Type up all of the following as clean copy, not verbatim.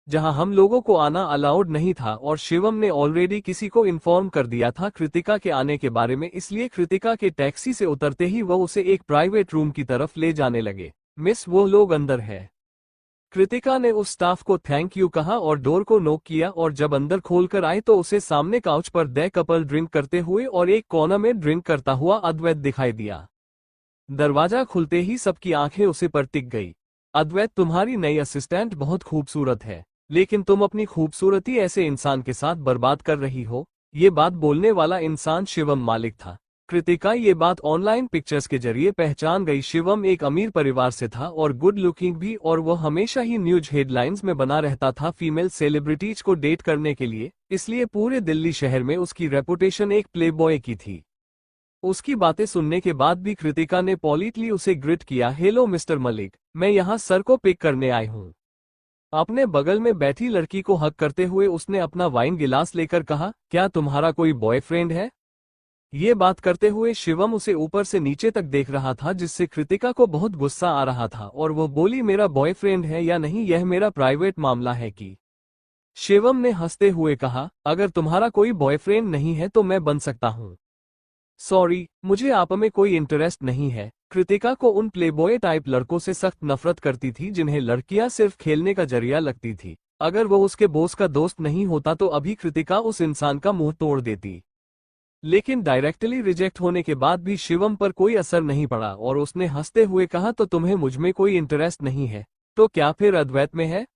जहां हम लोगों को आना अलाउड नहीं था और शिवम ने ऑलरेडी किसी को इन्फॉर्म कर दिया था कृतिका के आने के बारे में, इसलिए कृतिका के टैक्सी से उतरते ही वह उसे एक प्राइवेट रूम की तरफ ले जाने लगे। मिस, वो लोग अंदर है। कृतिका ने उस स्टाफ को थैंक यू कहा और डोर को नॉक किया, और जब अंदर खोलकर आए तो उसे सामने काउच पर दे कपल ड्रिंक करते हुए और एक कोना में ड्रिंक करता हुआ अद्वैत दिखाई दिया। दरवाजा खुलते ही सबकी आंखें उसे पर टिक गई। अद्वैत, तुम्हारी नई असिस्टेंट बहुत खूबसूरत है, लेकिन तुम अपनी खूबसूरती ऐसे इंसान के साथ बर्बाद कर रही हो। ये बात बोलने वाला इंसान शिवम मालिक था। कृतिका ये बात ऑनलाइन पिक्चर्स के जरिए पहचान गई। शिवम एक अमीर परिवार से था और गुड लुकिंग भी, और वह हमेशा ही न्यूज हेडलाइंस में बना रहता था फीमेल सेलिब्रिटीज को डेट करने के लिए, इसलिए पूरे दिल्ली शहर में उसकी रेपुटेशन एक प्लेबॉय की थी। उसकी बातें सुनने के बाद भी कृतिका ने पॉलिटली उसे ग्रिट किया। हेलो मिस्टर मलिक, मैं यहाँ सर को पिक करने आई हूँ। अपने बगल में बैठी लड़की को हक करते हुए उसने अपना वाइन गिलास लेकर कहा, क्या तुम्हारा कोई बॉयफ्रेंड है? ये बात करते हुए शिवम उसे ऊपर से नीचे तक देख रहा था, जिससे कृतिका को बहुत गुस्सा आ रहा था और वो बोली, मेरा बॉयफ्रेंड है या नहीं यह मेरा प्राइवेट मामला है कि। शिवम ने हंसते हुए कहा, अगर तुम्हारा कोई बॉयफ्रेंड नहीं है तो मैं बन सकता हूँ। सॉरी, मुझे आप में कोई इंटरेस्ट नहीं है। कृतिका को उन प्लेबॉय टाइप लड़कों से सख्त नफरत करती थी जिन्हें लड़कियां सिर्फ खेलने का जरिया लगती थी। अगर वो उसके बॉस का दोस्त नहीं होता तो अभी कृतिका उस इंसान का मुंह तोड़ देती। लेकिन डायरेक्टली रिजेक्ट होने के बाद भी शिवम पर कोई असर नहीं पड़ा और उसने हंसते हुए कहा, तो तुम्हें मुझमें कोई इंटरेस्ट नहीं है, तो क्या फिर अद्वैत में है?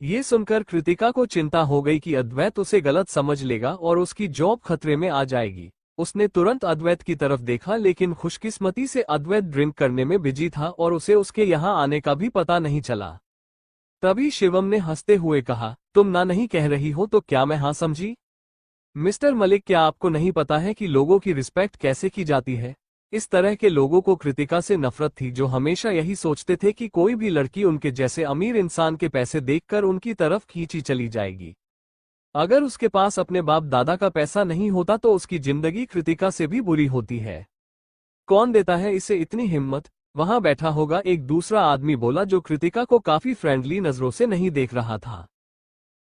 ये सुनकर कृतिका को चिंता हो गई कि अद्वैत उसे गलत समझ लेगा और उसकी जॉब खतरे में आ जाएगी। उसने तुरंत अद्वैत की तरफ देखा, लेकिन खुशकिस्मती से अद्वैत ड्रिंक करने में बिजी था और उसे उसके यहाँ आने का भी पता नहीं चला। तभी शिवम ने हंसते हुए कहा, तुम ना नहीं कह रही हो तो क्या मैं हाँ समझी? मिस्टर मलिक, क्या आपको नहीं पता है कि लोगों की रिस्पेक्ट कैसे की जाती है? इस तरह के लोगों को कृतिका से नफरत थी, जो हमेशा यही सोचते थे कि कोई भी लड़की उनके जैसे अमीर इंसान के पैसे देखकर उनकी तरफ खींची चली जाएगी। अगर उसके पास अपने बाप दादा का पैसा नहीं होता तो उसकी जिंदगी कृतिका से भी बुरी होती है। कौन देता है इसे इतनी हिम्मत? वहां बैठा होगा एक दूसरा आदमी बोला, जो कृतिका को काफी फ्रेंडली नजरों से नहीं देख रहा था।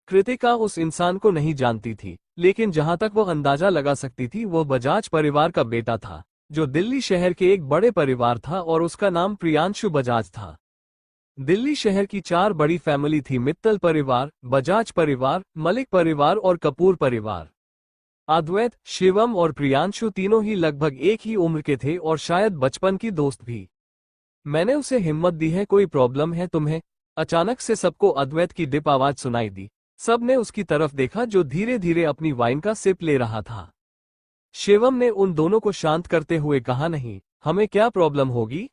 कृतिका उस इंसान को नहीं जानती थी, लेकिन जहां तक वह अंदाजा लगा सकती थी वह बजाज परिवार का बेटा था, जो दिल्ली शहर के एक बड़े परिवार था और उसका नाम प्रियांशु बजाज था। दिल्ली शहर की 4 बड़ी फैमिली थी: मित्तल परिवार, बजाज परिवार, मलिक परिवार और कपूर परिवार। अद्वैत, शिवम और प्रियांशु तीनों ही लगभग एक ही उम्र के थे और शायद बचपन की दोस्त भी। मैंने उसे हिम्मत दी है, कोई प्रॉब्लम है तुम्हें? अचानक से सबको अद्वैत की डिप आवाज सुनाई दी। सब ने उसकी तरफ देखा, जो धीरे धीरे अपनी वाइन का सिप ले रहा था। शिवम ने उन दोनों को शांत करते हुए कहा, नहीं, हमें क्या प्रॉब्लम होगी?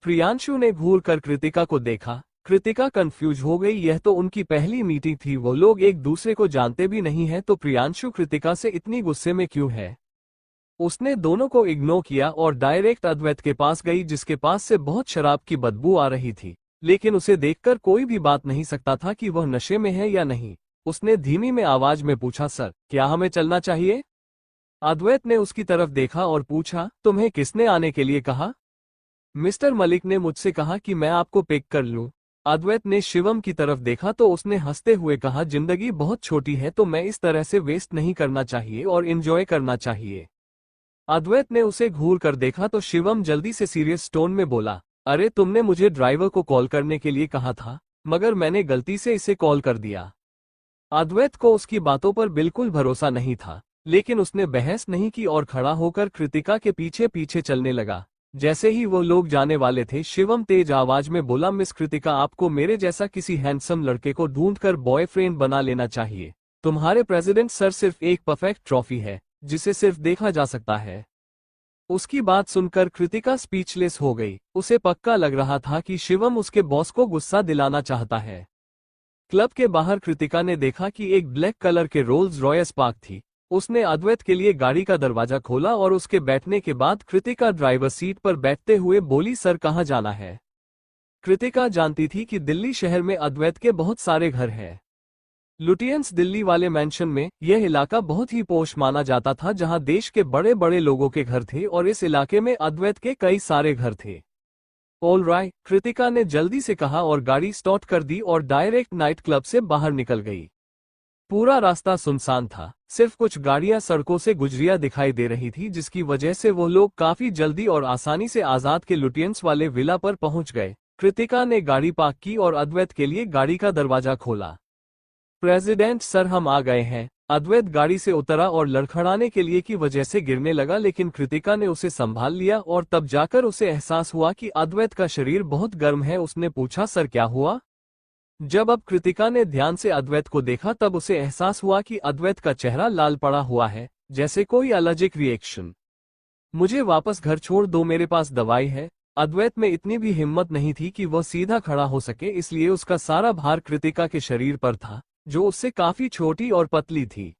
प्रियांशु ने घूर कर कृतिका को देखा। कृतिका कंफ्यूज हो गई, यह तो उनकी पहली मीटिंग थी, वो लोग एक दूसरे को जानते भी नहीं है, तो प्रियांशु कृतिका से इतनी गुस्से में क्यों है? उसने दोनों को इग्नोर किया और डायरेक्ट अद्वैत के पास गई, जिसके पास से बहुत शराब की बदबू आ रही थी, लेकिन उसे देखकर कोई भी बात नहीं सकता था कि वह नशे में है या नहीं। उसने धीमी में आवाज में पूछा, सर, क्या हमें चलना चाहिए? अद्वैत ने उसकी तरफ देखा और पूछा, तुम्हें किसने आने के लिए कहा? मिस्टर मलिक ने मुझसे कहा कि मैं आपको पिक कर लूं। अद्वैत ने शिवम की तरफ देखा तो उसने हंसते हुए कहा, जिंदगी बहुत छोटी है, तो मैं इस तरह से वेस्ट नहीं करना चाहिए और एंजॉय करना चाहिए। अद्वैत ने उसे घूर कर देखा तो शिवम जल्दी से सीरियस टोन में बोला, अरे तुमने मुझे ड्राइवर को कॉल करने के लिए कहा था, मगर मैंने गलती से इसे कॉल कर दिया। अद्वैत को उसकी बातों पर बिल्कुल भरोसा नहीं था, लेकिन उसने बहस नहीं की और खड़ा होकर कृतिका के पीछे पीछे चलने लगा। जैसे ही वो लोग जाने वाले थे, शिवम तेज आवाज में बोला, मिस कृतिका, आपको मेरे जैसा किसी हैंडसम लड़के को ढूंढकर बॉयफ्रेंड बना लेना चाहिए। तुम्हारे प्रेसिडेंट सर सिर्फ एक परफेक्ट ट्रॉफी है, जिसे सिर्फ देखा जा सकता है। उसकी बात सुनकर कृतिका स्पीचलेस हो गई। उसे पक्का लग रहा था कि शिवम उसके बॉस को गुस्सा दिलाना चाहता है। क्लब के बाहर कृतिका ने देखा कि एक ब्लैक कलर के रोल्स रॉयस पार्क थी। उसने अद्वैत के लिए गाड़ी का दरवाजा खोला और उसके बैठने के बाद कृतिका ड्राइवर सीट पर बैठते हुए बोली, सर कहाँ जाना है? कृतिका जानती थी कि दिल्ली शहर में अद्वैत के बहुत सारे घर हैं। लुटियंस दिल्ली वाले मैंशन में यह इलाका बहुत ही पोश माना जाता था, जहां देश के बड़े बड़े लोगों के घर थे और इस इलाके में अद्वैत के कई सारे घर थे। ऑलराइट, कृतिका ने जल्दी से कहा और गाड़ी स्टार्ट कर दी और डायरेक्ट नाइट क्लब से बाहर निकल गई। पूरा रास्ता सुनसान था, सिर्फ कुछ गाड़ियां सड़कों से गुजरिया दिखाई दे रही थी, जिसकी वजह से वो लोग काफी जल्दी और आसानी से आजाद के लुटियंस वाले विला पर पहुंच गए। कृतिका ने गाड़ी पार्क की और अद्वैत के लिए गाड़ी का दरवाजा खोला। प्रेसिडेंट सर, हम आ गए हैं। अद्वैत गाड़ी से उतरा और लड़खड़ाने के लिए की वजह से गिरने लगा, लेकिन कृतिका ने उसे संभाल लिया और तब जाकर उसे एहसास हुआ कि अद्वैत का शरीर बहुत गर्म है। उसने पूछा, सर क्या हुआ? जब अब कृतिका ने ध्यान से अद्वैत को देखा तब उसे एहसास हुआ कि अद्वैत का चेहरा लाल पड़ा हुआ है, जैसे कोई एलर्जिक रिएक्शन। मुझे वापस घर छोड़ दो, मेरे पास दवाई है। अद्वैत में इतनी भी हिम्मत नहीं थी कि वह सीधा खड़ा हो सके, इसलिए उसका सारा भार कृतिका के शरीर पर था, जो उससे काफी छोटी और पतली थी।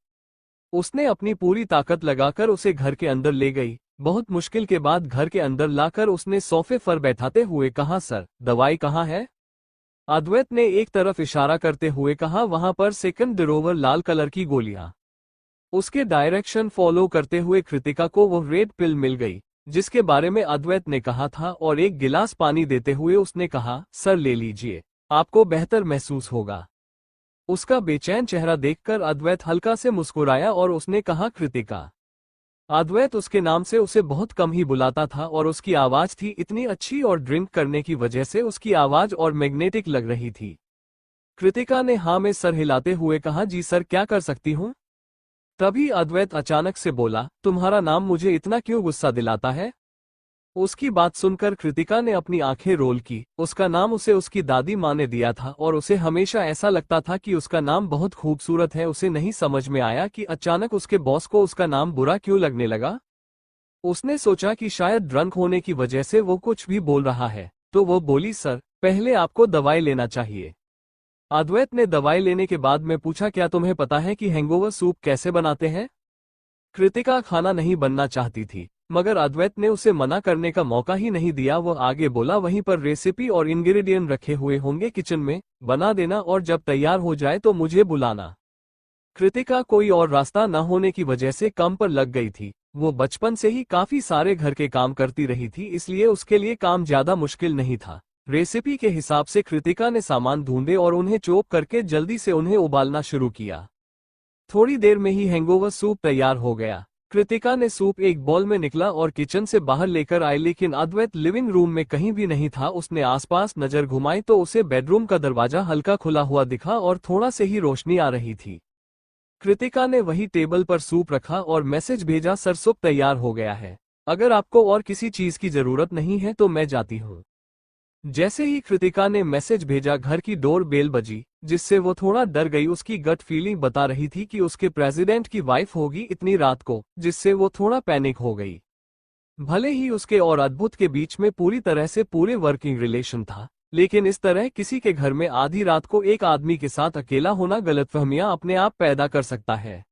उसने अपनी पूरी ताकत लगाकर उसे घर के अंदर ले गई। बहुत मुश्किल के बाद घर के अंदर लाकर उसने सोफे पर बैठाते हुए कहा, सर दवाई कहाँ है? अद्वैत ने एक तरफ इशारा करते हुए कहा, वहां पर सेकंड ड्रोवर लाल कलर की गोलियां। उसके डायरेक्शन फॉलो करते हुए कृतिका को वो रेड पिल मिल गई, जिसके बारे में अद्वैत ने कहा था, और एक गिलास पानी देते हुए उसने कहा, सर ले लीजिए, आपको बेहतर महसूस होगा। उसका बेचैन चेहरा देखकर अद्वैत हल्का से मुस्कुराया और उसने कहा, कृतिका। अद्वैत उसके नाम से उसे बहुत कम ही बुलाता था और उसकी आवाज थी इतनी अच्छी और ड्रिंक करने की वजह से उसकी आवाज और मैग्नेटिक लग रही थी। कृतिका ने हाँ में सर हिलाते हुए कहा, जी सर, क्या कर सकती हूँ? तभी अद्वैत अचानक से बोला, तुम्हारा नाम मुझे इतना क्यों गुस्सा दिलाता है? उसकी बात सुनकर कृतिका ने अपनी आंखें रोल की। उसका नाम उसे उसकी दादी माँ ने दिया था और उसे हमेशा ऐसा लगता था कि उसका नाम बहुत खूबसूरत है। उसे नहीं समझ में आया कि अचानक उसके बॉस को उसका नाम बुरा क्यों लगने लगा। उसने सोचा कि शायद ड्रंक होने की वजह से वो कुछ भी बोल रहा है, तो वो बोली, सर पहले आपको दवाई लेना चाहिए। अद्वैत ने दवाई लेने के बाद में पूछा, क्या तुम्हें पता है कि हैंगओवर सूप कैसे बनाते हैं? कृतिका खाना नहीं बनना चाहती थी, मगर अद्वैत ने उसे मना करने का मौका ही नहीं दिया। वो आगे बोला, वहीं पर रेसिपी और इंग्रेडिएंट रखे हुए होंगे किचन में, बना देना और जब तैयार हो जाए तो मुझे बुलाना। कृतिका कोई और रास्ता न होने की वजह से काम पर लग गई थी। वो बचपन से ही काफी सारे घर के काम करती रही थी, इसलिए उसके लिए काम ज्यादा मुश्किल नहीं था। रेसिपी के हिसाब से कृतिका ने सामान ढूंढे और उन्हें चॉप करके जल्दी से उन्हें उबालना शुरू किया। थोड़ी देर में ही हैंगओवर सूप तैयार हो गया। कृतिका ने सूप एक बॉल में निकला और किचन से बाहर लेकर आई, लेकिन अद्वैत लिविंग रूम में कहीं भी नहीं था। उसने आसपास नजर घुमाई तो उसे बेडरूम का दरवाजा हल्का खुला हुआ दिखा और थोड़ा से ही रोशनी आ रही थी। कृतिका ने वही टेबल पर सूप रखा और मैसेज भेजा, सर सूप तैयार हो गया है। अगर आपको और किसी चीज की जरूरत नहीं है तो मैं जाती हूँ। जैसे ही कृतिका ने मैसेज भेजा, घर की डोर बेल बजी, जिससे वो थोड़ा डर गई। उसकी गट फीलिंग बता रही थी कि उसके प्रेसिडेंट की वाइफ होगी इतनी रात को, जिससे वो थोड़ा पैनिक हो गई। भले ही उसके और अद्भुत के बीच में पूरी तरह से पूरे वर्किंग रिलेशन था, लेकिन इस तरह किसी के घर में आधी रात को एक आदमी के साथ अकेला होना गलतफहमियां अपने आप पैदा कर सकता है।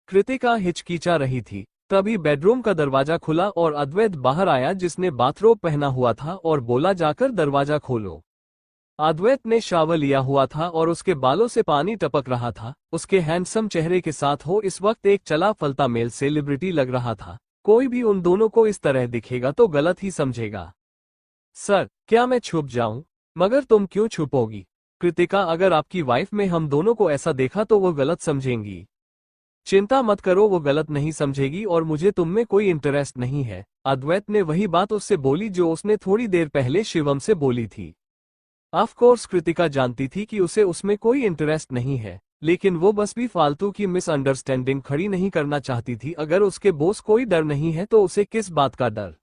कृतिका हिचकिचा रही थी। तभी बेडरूम का दरवाजा खुला और अद्वैत बाहर आया, जिसने बाथरोब पहना हुआ था, और बोला, जाकर दरवाजा खोलो। अद्वैत ने शावर लिया हुआ था और उसके बालों से पानी टपक रहा था। उसके हैंडसम चेहरे के साथ हो इस वक्त एक चला फलता मेल सेलिब्रिटी लग रहा था। कोई भी उन दोनों को इस तरह दिखेगा तो गलत ही समझेगा। सर, क्या मैं छुप जाऊं? मगर तुम क्यों छुपोगी? कृतिका, अगर आपकी वाइफ में हम दोनों को ऐसा देखा तो वो गलत समझेंगी। चिंता मत करो, वो गलत नहीं समझेगी और मुझे तुम में कोई इंटरेस्ट नहीं है। अद्वैत ने वही बात उससे बोली जो उसने थोड़ी देर पहले शिवम से बोली थी। ऑफ कोर्स कृतिका जानती थी कि उसे उसमें कोई इंटरेस्ट नहीं है, लेकिन वो बस भी फालतू की मिसअंडरस्टैंडिंग खड़ी नहीं करना चाहती थी। अगर उसके बॉस कोई डर नहीं है तो उसे किस बात का डर?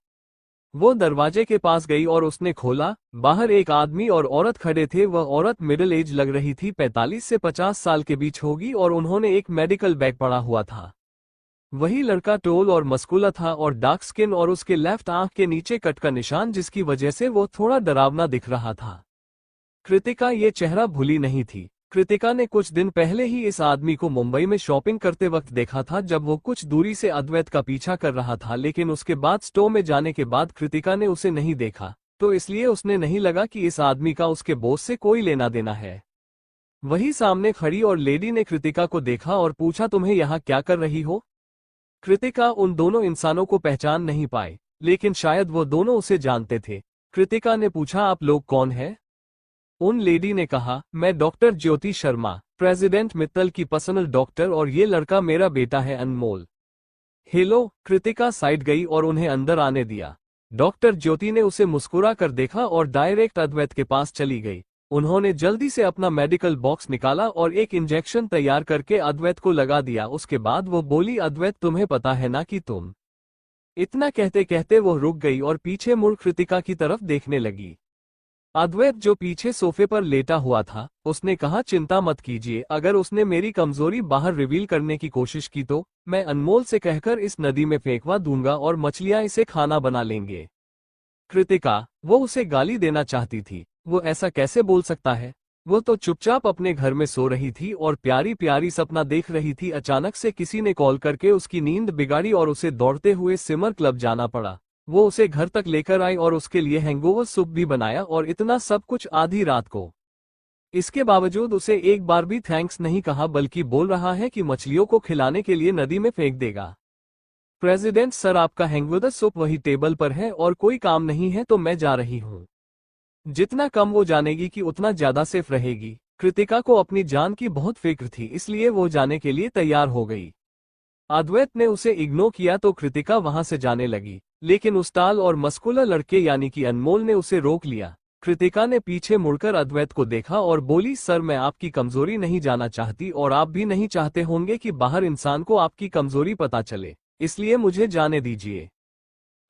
वो दरवाजे के पास गई और उसने खोला। बाहर एक आदमी और औरत खड़े थे। वह औरत मिडिल एज लग रही थी, 45 से 50 साल के बीच होगी, और उन्होंने एक मेडिकल बैग पड़ा हुआ था। वही लड़का टोल और मस्कुला था और डार्क स्किन और उसके लेफ्ट आंख के नीचे कट का निशान, जिसकी वजह से वो थोड़ा डरावना दिख रहा था। कृतिका ये चेहरा भूली नहीं थी। कृतिका ने कुछ दिन पहले ही इस आदमी को मुंबई में शॉपिंग करते वक्त देखा था, जब वो कुछ दूरी से अद्वैत का पीछा कर रहा था, लेकिन उसके बाद स्टोर में जाने के बाद कृतिका ने उसे नहीं देखा, तो इसलिए उसने नहीं लगा कि इस आदमी का उसके बॉस से कोई लेना देना है। वही सामने खड़ी और लेडी ने कृतिका को देखा और पूछा, तुम्हें यहाँ क्या कर रही हो? कृतिका उन दोनों इंसानों को पहचान नहीं पाई, लेकिन शायद वो दोनों उसे जानते थे। कृतिका ने पूछा, आप लोग कौन हैं? उन लेडी ने कहा, मैं डॉक्टर ज्योति शर्मा, प्रेसिडेंट मित्तल की पर्सनल डॉक्टर, और ये लड़का मेरा बेटा है अनमोल। हेलो। कृतिका साइड गई और उन्हें अंदर आने दिया। डॉक्टर ज्योति ने उसे मुस्कुरा कर देखा और डायरेक्ट अद्वैत के पास चली गई। उन्होंने जल्दी से अपना मेडिकल बॉक्स निकाला और एक इंजेक्शन तैयार करके अद्वैत को लगा दिया। उसके बाद वो बोली, अद्वैत तुम्हें पता है ना कि तुम। इतना कहते कहते वो रुक गई और पीछे मुड़ कृतिका की तरफ देखने लगी। अद्वैत जो पीछे सोफे पर लेटा हुआ था, उसने कहा, चिंता मत कीजिए, अगर उसने मेरी कमजोरी बाहर रिवील करने की कोशिश की तो मैं अनमोल से कहकर इस नदी में फेंकवा दूंगा और मछलियां इसे खाना बना लेंगे। कृतिका, वो उसे गाली देना चाहती थी। वो ऐसा कैसे बोल सकता है? वो तो चुपचाप अपने घर में सो रही थी और प्यारी प्यारी सपना देख रही थी। अचानक से किसी ने कॉल करके उसकी नींद बिगाड़ी और उसे दौड़ते हुए सिमर क्लब जाना पड़ा। वो उसे घर तक लेकर आई और उसके लिए हैंगओवर सूप भी बनाया, और इतना सब कुछ आधी रात को। इसके बावजूद उसे एक बार भी थैंक्स नहीं कहा, बल्कि बोल रहा है कि मछलियों को खिलाने के लिए नदी में फेंक देगा। प्रेसिडेंट सर, आपका हैंगओवर सूप वही टेबल पर है और कोई काम नहीं है तो मैं जा रही हूँ। जितना कम वो जानेगी कि उतना ज्यादा सेफ रहेगी। कृतिका को अपनी जान की बहुत फिक्र थी, इसलिए वो जाने के लिए तैयार हो गई। अद्वैत ने उसे इग्नोर किया तो कृतिका वहां से जाने लगी, लेकिन उस टाल और मस्कुलर लड़के यानी कि अनमोल ने उसे रोक लिया। कृतिका ने पीछे मुड़कर अद्वैत को देखा और बोली, सर मैं आपकी कमजोरी नहीं जाना चाहती और आप भी नहीं चाहते होंगे कि बाहर इंसान को आपकी कमजोरी पता चले, इसलिए मुझे जाने दीजिए।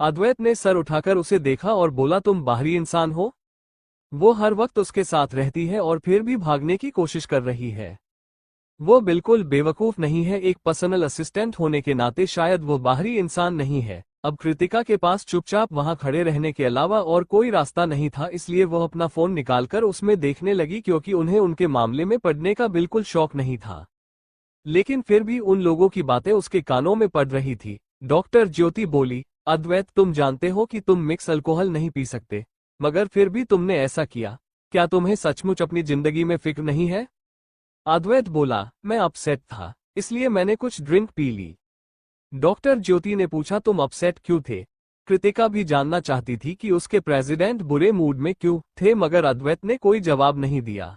अद्वैत ने सर उठाकर उसे देखा और बोला, तुम बाहरी इंसान हो? वो हर वक्त उसके साथ रहती है और फिर भी भागने की कोशिश कर रही है। वो बिल्कुल बेवकूफ नहीं है, एक पर्सनल असिस्टेंट होने के नाते शायद वो बाहरी इंसान नहीं है। अब कृतिका के पास चुपचाप वहां खड़े रहने के अलावा और कोई रास्ता नहीं था, इसलिए वो अपना फोन निकालकर उसमें देखने लगी, क्योंकि उन्हें उनके मामले में पड़ने का बिल्कुल शौक नहीं था। लेकिन फिर भी उन लोगों की बातें उसके कानों में पड़ रही थी। डॉक्टर ज्योति बोली, अद्वैत तुम जानते हो कि तुम मिक्स अल्कोहल नहीं पी सकते, मगर फिर भी तुमने ऐसा किया। क्या तुम्हें सचमुच अपनी जिंदगी में फिक्र नहीं है? अद्वैत बोला, मैं अपसेट था, इसलिए मैंने कुछ ड्रिंक पी ली। डॉक्टर ज्योति ने पूछा, तुम अपसेट क्यों थे? कृतिका भी जानना चाहती थी कि उसके प्रेसिडेंट बुरे मूड में क्यों थे, मगर अद्वैत ने कोई जवाब नहीं दिया।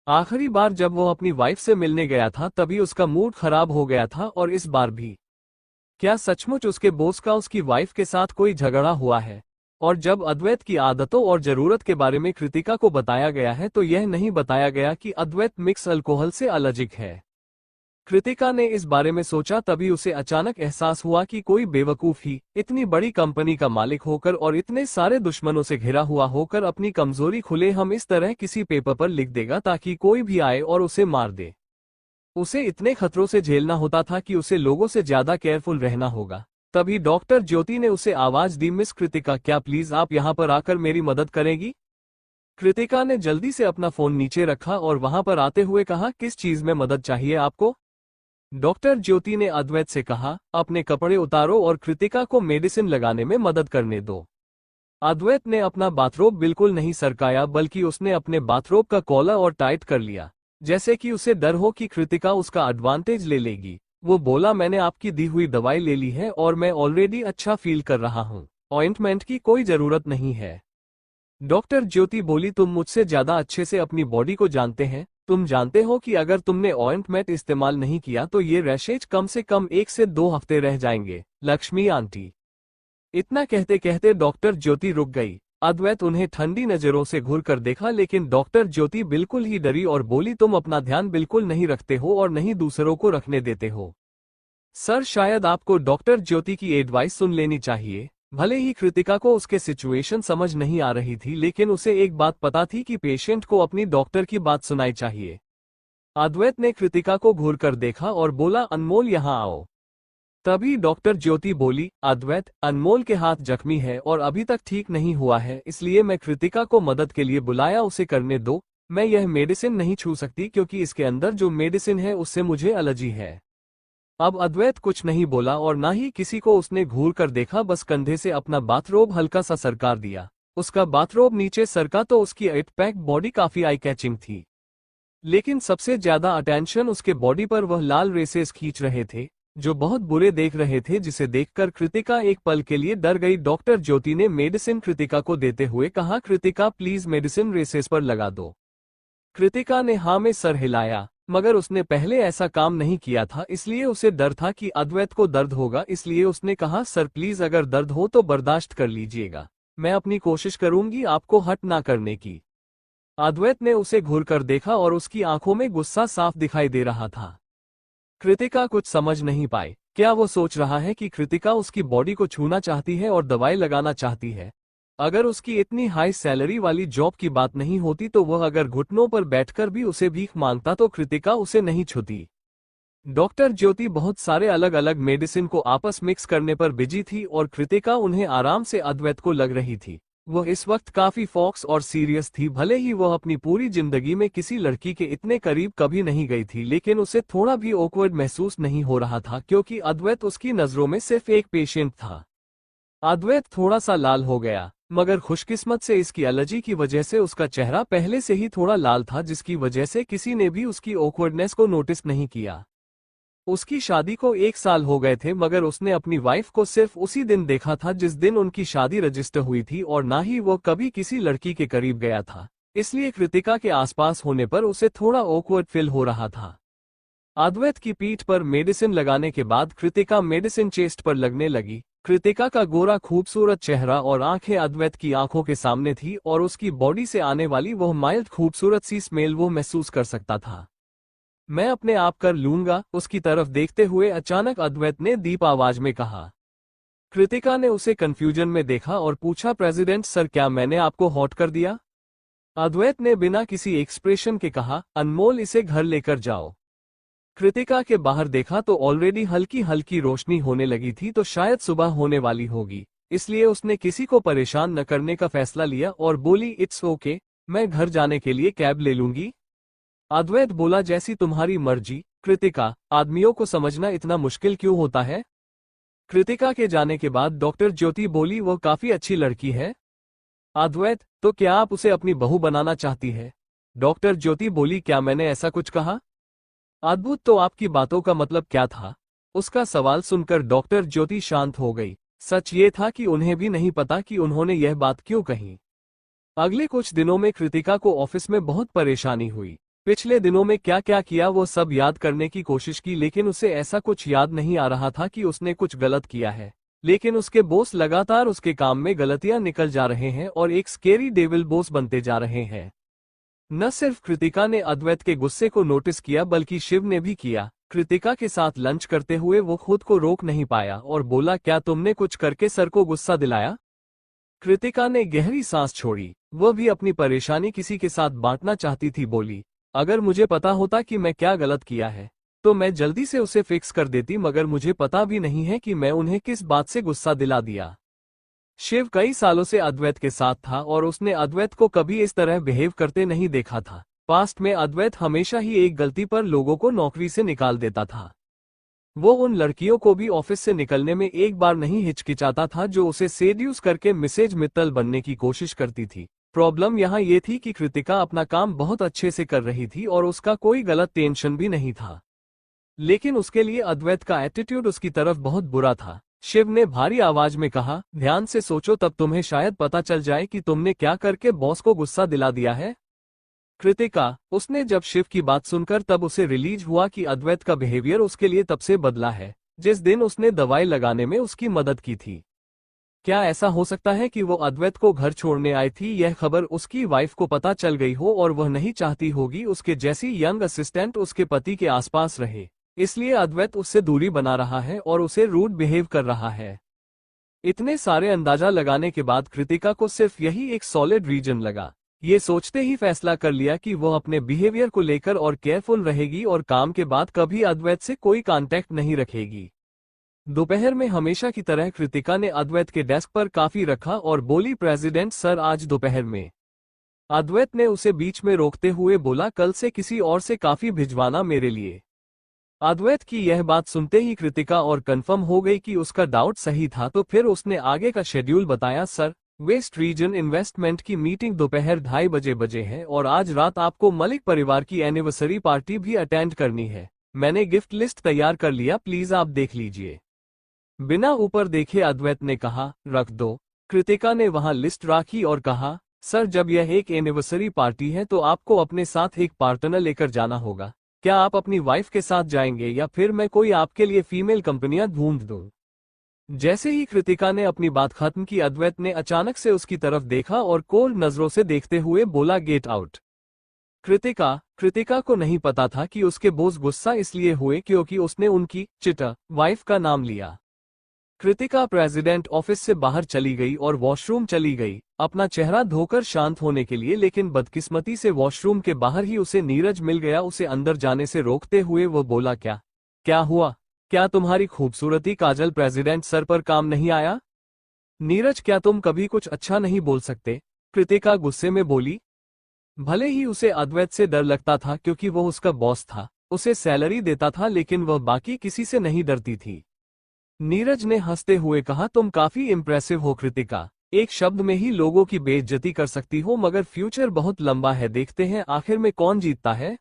आखिरी बार जब वो अपनी वाइफ से मिलने गया था तभी उसका मूड खराब हो गया था, और इस बार भी। क्या सचमुच उसके बॉस का उसकी वाइफ के साथ कोई झगड़ा हुआ है? और जब अद्वैत की आदतों और जरूरत के बारे में कृतिका को बताया गया है तो यह नहीं बताया गया कि अद्वैत मिक्स अल्कोहल से एलर्जिक है। कृतिका ने इस बारे में सोचा, तभी उसे अचानक एहसास हुआ कि कोई बेवकूफ ही इतनी बड़ी कंपनी का मालिक होकर और इतने सारे दुश्मनों से घिरा हुआ होकर अपनी कमजोरी खुलेआम इस तरह किसी पेपर पर लिख देगा ताकि कोई भी आए और उसे मार दे। उसे इतने खतरों से झेलना होता था कि उसे लोगों से ज्यादा केयरफुल रहना होगा। तभी डॉक्टर ज्योति ने उसे आवाज दी, मिस कृतिका, क्या प्लीज आप यहाँ पर आकर मेरी मदद करेगी? कृतिका ने जल्दी से अपना फोन नीचे रखा और वहां पर आते हुए कहा, किस चीज में मदद चाहिए आपको? डॉक्टर ज्योति ने अद्वैत से कहा, अपने कपड़े उतारो और कृतिका को मेडिसिन लगाने में मदद करने दो। अद्वैत ने अपना बाथरोब बिल्कुल नहीं सरकाया, बल्कि उसने अपने बाथरोब का कॉलर और टाइट कर लिया, जैसे कि उसे डर हो कि कृतिका उसका एडवांटेज ले लेगी। वो बोला, मैंने आपकी दी हुई दवाई ले ली है और मैं ऑलरेडी अच्छा फील कर रहा हूँ, ऑइंटमेंट की कोई जरूरत नहीं है। डॉक्टर ज्योति बोली, तुम मुझसे ज्यादा अच्छे से अपनी बॉडी को जानते हैं। तुम जानते हो कि अगर तुमने ऑइंटमेंट इस्तेमाल नहीं किया तो ये रैशेज कम से कम 1 से 2 हफ्ते रह जाएंगे, लक्ष्मी आंटी। इतना कहते कहते डॉक्टर ज्योति रुक गई। अद्वैत उन्हें ठंडी नजरों से घूर कर देखा, लेकिन डॉक्टर ज्योति बिल्कुल ही डरी और बोली, तुम अपना ध्यान बिल्कुल नहीं रखते हो और नहीं दूसरों को रखने देते हो। सर, शायद आपको डॉक्टर ज्योति की एडवाइस सुन लेनी चाहिए। भले ही कृतिका को उसके सिचुएशन समझ नहीं आ रही थी, लेकिन उसे एक बात पता थी कि पेशेंट को अपनी डॉक्टर की बात सुनाई चाहिए। अद्वैत ने कृतिका को घूर कर देखा और बोला, अनमोल यहाँ आओ। तभी डॉक्टर ज्योति बोली, अद्वैत, अनमोल के हाथ जख्मी है और अभी तक ठीक नहीं हुआ है, इसलिए मैं कृतिका को मदद के लिए बुलाया, उसे करने दो। मैं यह मेडिसिन नहीं छू सकती क्योंकि इसके अंदर जो मेडिसिन है उससे मुझे एलर्जी है। अब अद्वैत कुछ नहीं बोला और ना ही किसी को उसने घूर कर देखा, बस कंधे से अपना बाथरोब हल्का सा सरकार दिया। उसका बाथरोब नीचे सरका तो उसकी 8 पैक बॉडी काफी आई कैचिंग थी, लेकिन सबसे ज्यादा अटेंशन उसके बॉडी पर वह लाल रेसेस खींच रहे थे। जो बहुत बुरे देख रहे थे, जिसे देखकर कृतिका एक पल के लिए डर गई। डॉक्टर ज्योति ने मेडिसिन कृतिका को देते हुए कहा, कृतिका प्लीज मेडिसिन रेसेस पर लगा दो। कृतिका ने हाँ में सर हिलाया, मगर उसने पहले ऐसा काम नहीं किया था, इसलिए उसे डर था कि अद्वैत को दर्द होगा। इसलिए उसने कहा, सर प्लीज अगर दर्द हो तो बर्दाश्त कर लीजिएगा, मैं अपनी कोशिश करूंगी आपको हर्ट ना करने की। अद्वैत ने उसे घूरकर देखा और उसकी आंखों में गुस्सा साफ दिखाई दे रहा था। कृतिका कुछ समझ नहीं पाई। क्या वो सोच रहा है कि कृतिका उसकी बॉडी को छूना चाहती है और दवाई लगाना चाहती है? अगर उसकी इतनी हाई सैलरी वाली जॉब की बात नहीं होती तो वह अगर घुटनों पर बैठकर भी उसे भीख मांगता तो कृतिका उसे नहीं छूती। डॉक्टर ज्योति बहुत सारे अलग अलग मेडिसिन को आपस मिक्स करने पर बिजी थी और कृतिका उन्हें आराम से अद्वैत को लग रही थी। वह इस वक्त काफी फोकस और सीरियस थी। भले ही वह अपनी पूरी जिंदगी में किसी लड़की के इतने करीब कभी नहीं गई थी, लेकिन उसे थोड़ा भी ऑकवर्ड महसूस नहीं हो रहा था, क्योंकि अद्वैत उसकी नजरों में सिर्फ एक पेशेंट था। अद्वैत थोड़ा सा लाल हो गया, मगर खुशकिस्मत से इसकी एलर्जी की वजह से उसका चेहरा पहले से ही थोड़ा लाल था, जिसकी वजह से किसी ने भी उसकी ऑकवर्डनेस को नोटिस नहीं किया। उसकी शादी को 1 साल हो गए थे, मगर उसने अपनी वाइफ को सिर्फ उसी दिन देखा था जिस दिन उनकी शादी रजिस्टर हुई थी, और ना ही वो कभी किसी लड़की के करीब गया था। इसलिए कृतिका के आसपास होने पर उसे थोड़ा ऑकवर्ड फील हो रहा था। अद्वैत की पीठ पर मेडिसिन लगाने के बाद कृतिका मेडिसिन चेस्ट पर लगने लगी। कृतिका का गोरा खूबसूरत चेहरा और आंखें अद्वैत की आंखों के सामने थी, और उसकी बॉडी से आने वाली वह माइल्ड खूबसूरत सी स्मेल वो महसूस कर सकता था। मैं अपने आप कर लूंगा, उसकी तरफ देखते हुए अचानक अद्वैत ने दीप आवाज में कहा। कृतिका ने उसे कंफ्यूजन में देखा और पूछा, प्रेसिडेंट सर, क्या मैंने आपको हॉट कर दिया? अद्वैत ने बिना किसी एक्सप्रेशन के कहा, अनमोल इसे घर लेकर जाओ। कृतिका के बाहर देखा तो ऑलरेडी हल्की हल्की रोशनी होने लगी थी, तो शायद सुबह होने वाली होगी, इसलिए उसने किसी को परेशान न करने का फैसला लिया और बोली, इट्स ओके, मैं घर जाने के लिए कैब ले लूंगी। अद्वैत बोला, जैसी तुम्हारी मर्जी। कृतिका, आदमियों को समझना इतना मुश्किल क्यों होता है? कृतिका के जाने के बाद डॉक्टर ज्योति बोली, वो काफी अच्छी लड़की है। अद्वैत, तो क्या आप उसे अपनी बहू बनाना चाहती है? डॉक्टर ज्योति बोली, क्या मैंने ऐसा कुछ कहा? अद्भुत, तो आपकी बातों का मतलब क्या था? उसका सवाल सुनकर डॉक्टर ज्योति शांत हो गई। सच ये था कि उन्हें भी नहीं पता कि उन्होंने यह बात क्यों कही। अगले कुछ दिनों में कृतिका को ऑफिस में बहुत परेशानी हुई। पिछले दिनों में क्या क्या किया वो सब याद करने की कोशिश की, लेकिन उसे ऐसा कुछ याद नहीं आ रहा था कि उसने कुछ गलत किया है। लेकिन उसके बॉस लगातार उसके काम में गलतियां निकल जा रहे हैं और एक स्केरी डेविल बॉस बनते जा रहे हैं। न सिर्फ कृतिका ने अद्वैत के गुस्से को नोटिस किया, बल्कि शिव ने भी किया। कृतिका के साथ लंच करते हुए वो खुद को रोक नहीं पाया और बोला, क्या तुमने कुछ करके सर को गुस्सा दिलाया? कृतिका ने गहरी सांस छोड़ी। वह भी अपनी परेशानी किसी के साथ बांटना चाहती थी। बोली, अगर मुझे पता होता कि मैं क्या गलत किया है तो मैं जल्दी से उसे फिक्स कर देती, मगर मुझे पता भी नहीं है कि मैं उन्हें किस बात से गुस्सा दिला दिया। शिव कई सालों से अद्वैत के साथ था और उसने अद्वैत को कभी इस तरह बिहेव करते नहीं देखा था। पास्ट में अद्वैत हमेशा ही एक गलती पर लोगों को नौकरी से निकाल देता था। वो उन लड़कियों को भी ऑफिस से निकलने में एक बार नहीं हिचकिचाता था जो उसे सेड्यूस करके मिसेज मित्तल बनने की कोशिश करती थी। प्रॉब्लम यहाँ ये थी कि कृतिका अपना काम बहुत अच्छे से कर रही थी और उसका कोई गलत टेंशन भी नहीं था, लेकिन उसके लिए अद्वैत का एटीट्यूड उसकी तरफ बहुत बुरा था। शिव ने भारी आवाज में कहा, ध्यान से सोचो, तब तुम्हें शायद पता चल जाए कि तुमने क्या करके बॉस को गुस्सा दिला दिया है। कृतिका, उसने जब शिव की बात सुनकर तब उसे रिलीज हुआ कि अद्वैत का बिहेवियर उसके लिए तब से बदला है जिस दिन उसने दवाई लगाने में उसकी मदद की थी। क्या ऐसा हो सकता है कि वो अद्वैत को घर छोड़ने आई थी? यह खबर उसकी वाइफ को पता चल गई हो और वह नहीं चाहती होगी उसके जैसी यंग असिस्टेंट उसके पति के आसपास रहे, इसलिए अद्वैत उससे दूरी बना रहा है और उसे रूड बिहेव कर रहा है। इतने सारे अंदाजा लगाने के बाद कृतिका को सिर्फ यही एक सॉलिड रीजन लगा। ये सोचते ही फैसला कर लिया कि वह अपने बिहेवियर को लेकर और केयरफुल रहेगी और काम के बाद कभी अद्वैत से कोई कांटेक्ट नहीं रखेगी। दोपहर में हमेशा की तरह कृतिका ने अद्वैत के डेस्क पर काफी रखा और बोली, प्रेसिडेंट सर, आज दोपहर में। अद्वैत ने उसे बीच में रोकते हुए बोला, कल से किसी और से काफी भिजवाना मेरे लिए। अद्वैत की यह बात सुनते ही कृतिका और कंफर्म हो गई कि उसका डाउट सही था, तो फिर उसने आगे का शेड्यूल बताया। सर, वेस्ट रीजन इन्वेस्टमेंट की मीटिंग दोपहर 2:30 बजे है और आज रात आपको मलिक परिवार की एनिवर्सरी पार्टी भी अटेंड करनी है। मैंने गिफ्ट लिस्ट तैयार कर लिया, प्लीज आप देख लीजिए। बिना ऊपर देखे अद्वैत ने कहा, रख दो। कृतिका ने वहां लिस्ट रखी और कहा, सर जब यह एक एनिवर्सरी पार्टी है तो आपको अपने साथ एक पार्टनर लेकर जाना होगा। क्या आप अपनी वाइफ के साथ जाएंगे या फिर मैं कोई आपके लिए फीमेल कंपनियां ढूंढ दूं? जैसे ही कृतिका ने अपनी बात खत्म की, अद्वैत ने अचानक से उसकी तरफ देखा और कोल्ड नजरों से देखते हुए बोला, गेट आउट। कृतिका को नहीं पता था कि उसके बॉस गुस्सा इसलिए हुए क्योंकि उसने उनकी चिटा वाइफ का नाम लिया। कृतिका प्रेसिडेंट ऑफिस से बाहर चली गई और वॉशरूम चली गई अपना चेहरा धोकर शांत होने के लिए, लेकिन बदकिस्मती से वॉशरूम के बाहर ही उसे नीरज मिल गया। उसे अंदर जाने से रोकते हुए वो बोला, क्या हुआ? क्या तुम्हारी खूबसूरती काजल प्रेसिडेंट सर पर काम नहीं आया? नीरज, क्या तुम कभी कुछ अच्छा नहीं बोल सकते? कृतिका गुस्से में बोली। भले ही उसे अद्वैत से डर लगता था क्योंकि वो उसका बॉस था, उसे सैलरी देता था, लेकिन वह बाकी किसी से नहीं डरती थी। नीरज ने हंसते हुए कहा, तुम काफी इम्प्रेसिव हो कृतिका, एक शब्द में ही लोगों की बेइज्जती कर सकती हो, मगर फ्यूचर बहुत लंबा है, देखते हैं आखिर में कौन जीतता है।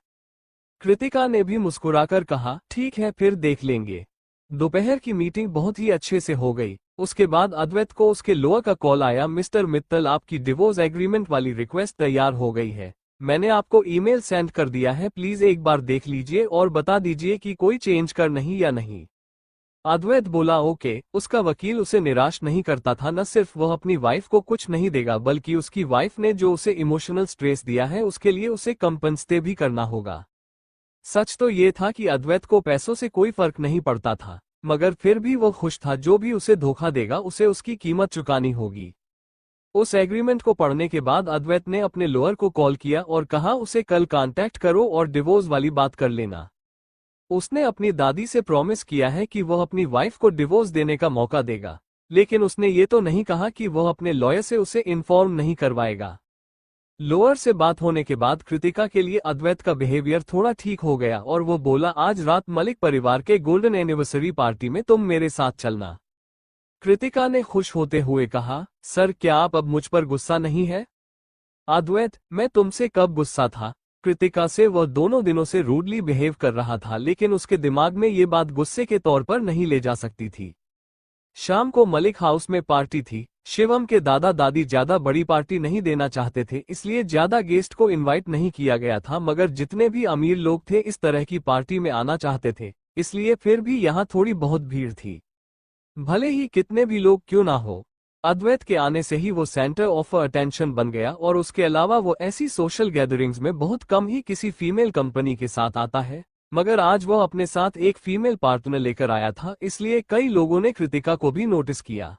कृतिका ने भी मुस्कुराकर कहा, ठीक है फिर देख लेंगे। दोपहर की मीटिंग बहुत ही अच्छे से हो गई। उसके बाद अद्वैत को उसके लोअर का कॉल आया, मिस्टर मित्तल आपकी डिवोर्स एग्रीमेंट वाली रिक्वेस्ट तैयार हो गई है, मैंने आपको ईमेल सेंड कर दिया है, प्लीज एक बार देख लीजिए और बता दीजिए कि कोई चेंज कर नहीं या नहीं। अद्वैत बोला, ओके। उसका वकील उसे निराश नहीं करता था, न सिर्फ वह अपनी वाइफ को कुछ नहीं देगा बल्कि उसकी वाइफ ने जो उसे इमोशनल स्ट्रेस दिया है उसके लिए उसे कंपनसेट भी करना होगा। सच तो ये था कि अद्वैत को पैसों से कोई फर्क नहीं पड़ता था, मगर फिर भी वो खुश था, जो भी उसे धोखा देगा उसे उसकी कीमत चुकानी होगी। उस एग्रीमेंट को पढ़ने के बाद अद्वैत ने अपने लोअर को कॉल किया और कहा उसे कल कांटेक्ट करो और डिवोर्स वाली बात कर लेना। उसने अपनी दादी से प्रॉमिस किया है कि वह अपनी वाइफ को डिवोर्स देने का मौका देगा, लेकिन उसने ये तो नहीं कहा कि वह अपने लॉयर से उसे इन्फॉर्म नहीं करवाएगा। लोअर से बात होने के बाद कृतिका के लिए अद्वैत का बिहेवियर थोड़ा ठीक हो गया और वो बोला, आज रात मलिक परिवार के गोल्डन एनिवर्सरी पार्टी में तुम मेरे साथ चलना। कृतिका ने खुश होते हुए कहा, सर क्या आप अब मुझ पर गुस्सा नहीं है? अद्वैत, मैं तुमसे कब गुस्सा था? कृतिका से वह दोनों दिनों से रूडली बिहेव कर रहा था, लेकिन उसके दिमाग में ये बात गुस्से के तौर पर नहीं ले जा सकती थी। शाम को मलिक हाउस में पार्टी थी। शिवम के दादा दादी ज्यादा बड़ी पार्टी नहीं देना चाहते थे, इसलिए ज्यादा गेस्ट को इनवाइट नहीं किया गया था, मगर जितने भी अमीर लोग थे इस तरह की पार्टी में आना चाहते थे, इसलिए फिर भी यहाँ थोड़ी बहुत भीड़ थी। भले ही कितने भी लोग क्यों ना हो, अद्वैत के आने से ही वो सेंटर ऑफ अटेंशन बन गया और उसके अलावा वो ऐसी सोशल गैदरिंग्स में बहुत कम ही किसी फीमेल कंपनी के साथ आता है, मगर आज वह अपने साथ एक फीमेल पार्टनर लेकर आया था, इसलिए कई लोगों ने कृतिका को भी नोटिस किया।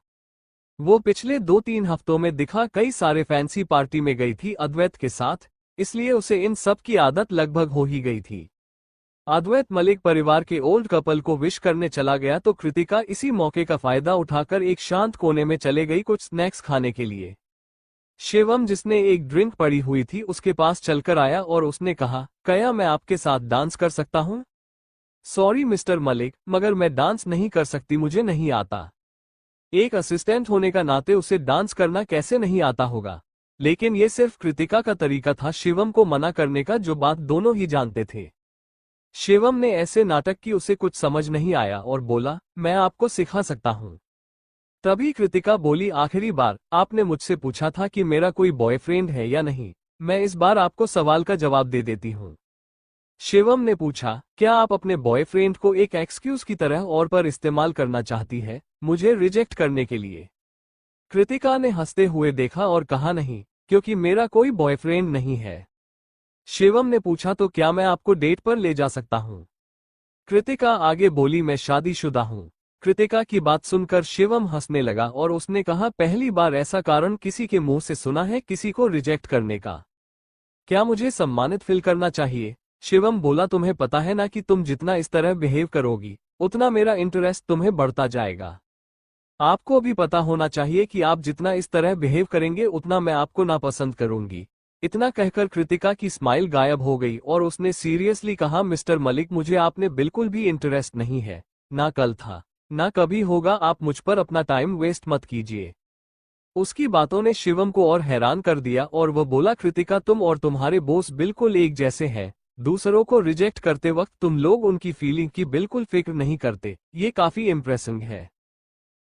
वो पिछले 2-3 हफ्तों में दिखा कई सारे फैंसी पार्टी में गई थी अद्वैत के साथ, इसलिए उसे इन सब की आदत लगभग हो ही गई थी। अद्वैत मलिक परिवार के ओल्ड कपल को विश करने चला गया तो कृतिका इसी मौके का फायदा उठाकर एक शांत कोने में चले गई कुछ स्नैक्स खाने के लिए। शिवम, जिसने एक ड्रिंक पड़ी हुई थी, उसके पास चलकर आया और उसने कहा, क्या मैं आपके साथ डांस कर सकता हूँ? सॉरी मिस्टर मलिक, मगर मैं डांस नहीं कर सकती, मुझे नहीं आता। एक असिस्टेंट होने का नाते उसे डांस करना कैसे नहीं आता होगा, लेकिन ये सिर्फ कृतिका का तरीका था शिवम को मना करने का, जो बात दोनों ही जानते थे। शिवम ने ऐसे नाटक की उसे कुछ समझ नहीं आया और बोला, मैं आपको सिखा सकता हूँ। तभी कृतिका बोली, आखिरी बार आपने मुझसे पूछा था कि मेरा कोई बॉयफ्रेंड है या नहीं, मैं इस बार आपको सवाल का जवाब दे देती हूँ। शिवम ने पूछा, क्या आप अपने बॉयफ्रेंड को एक एक्सक्यूज की तरह और पर इस्तेमाल करना चाहती है, मुझे रिजेक्ट करने के लिए? कृतिका ने हंसते हुए देखा और कहा, नहीं, क्योंकि मेरा कोई बॉयफ्रेंड नहीं है। शिवम ने पूछा, तो क्या मैं आपको डेट पर ले जा सकता हूँ? कृतिका आगे बोली, मैं शादीशुदा हूँ। कृतिका की बात सुनकर शिवम हंसने लगा और उसने कहा, पहली बार ऐसा कारण किसी के मुंह से सुना है किसी को रिजेक्ट करने का। क्या मुझे सम्मानित फील करना चाहिए? शिवम बोला, तुम्हें पता है ना कि तुम जितना इस तरह बिहेव करोगी उतना मेरा इंटरेस्ट तुम्हें बढ़ता जाएगा। आपको भी पता होना चाहिए कि आप जितना इस तरह बिहेव करेंगे उतना मैं आपको नापसंद करूंगी। इतना कहकर कृतिका की स्माइल गायब हो गई और उसने सीरियसली कहा, मिस्टर मलिक, मुझे आप में बिल्कुल भी इंटरेस्ट नहीं है, ना कल था ना कभी होगा, आप मुझ पर अपना टाइम वेस्ट मत कीजिए। उसकी बातों ने शिवम को और हैरान कर दिया और वह बोला, कृतिका, तुम और तुम्हारे बॉस बिल्कुल एक जैसे हैं, दूसरों को रिजेक्ट करते वक्त तुम लोग उनकी फीलिंग की बिल्कुल फिक्र नहीं करते, ये काफी इम्प्रेसिंग है।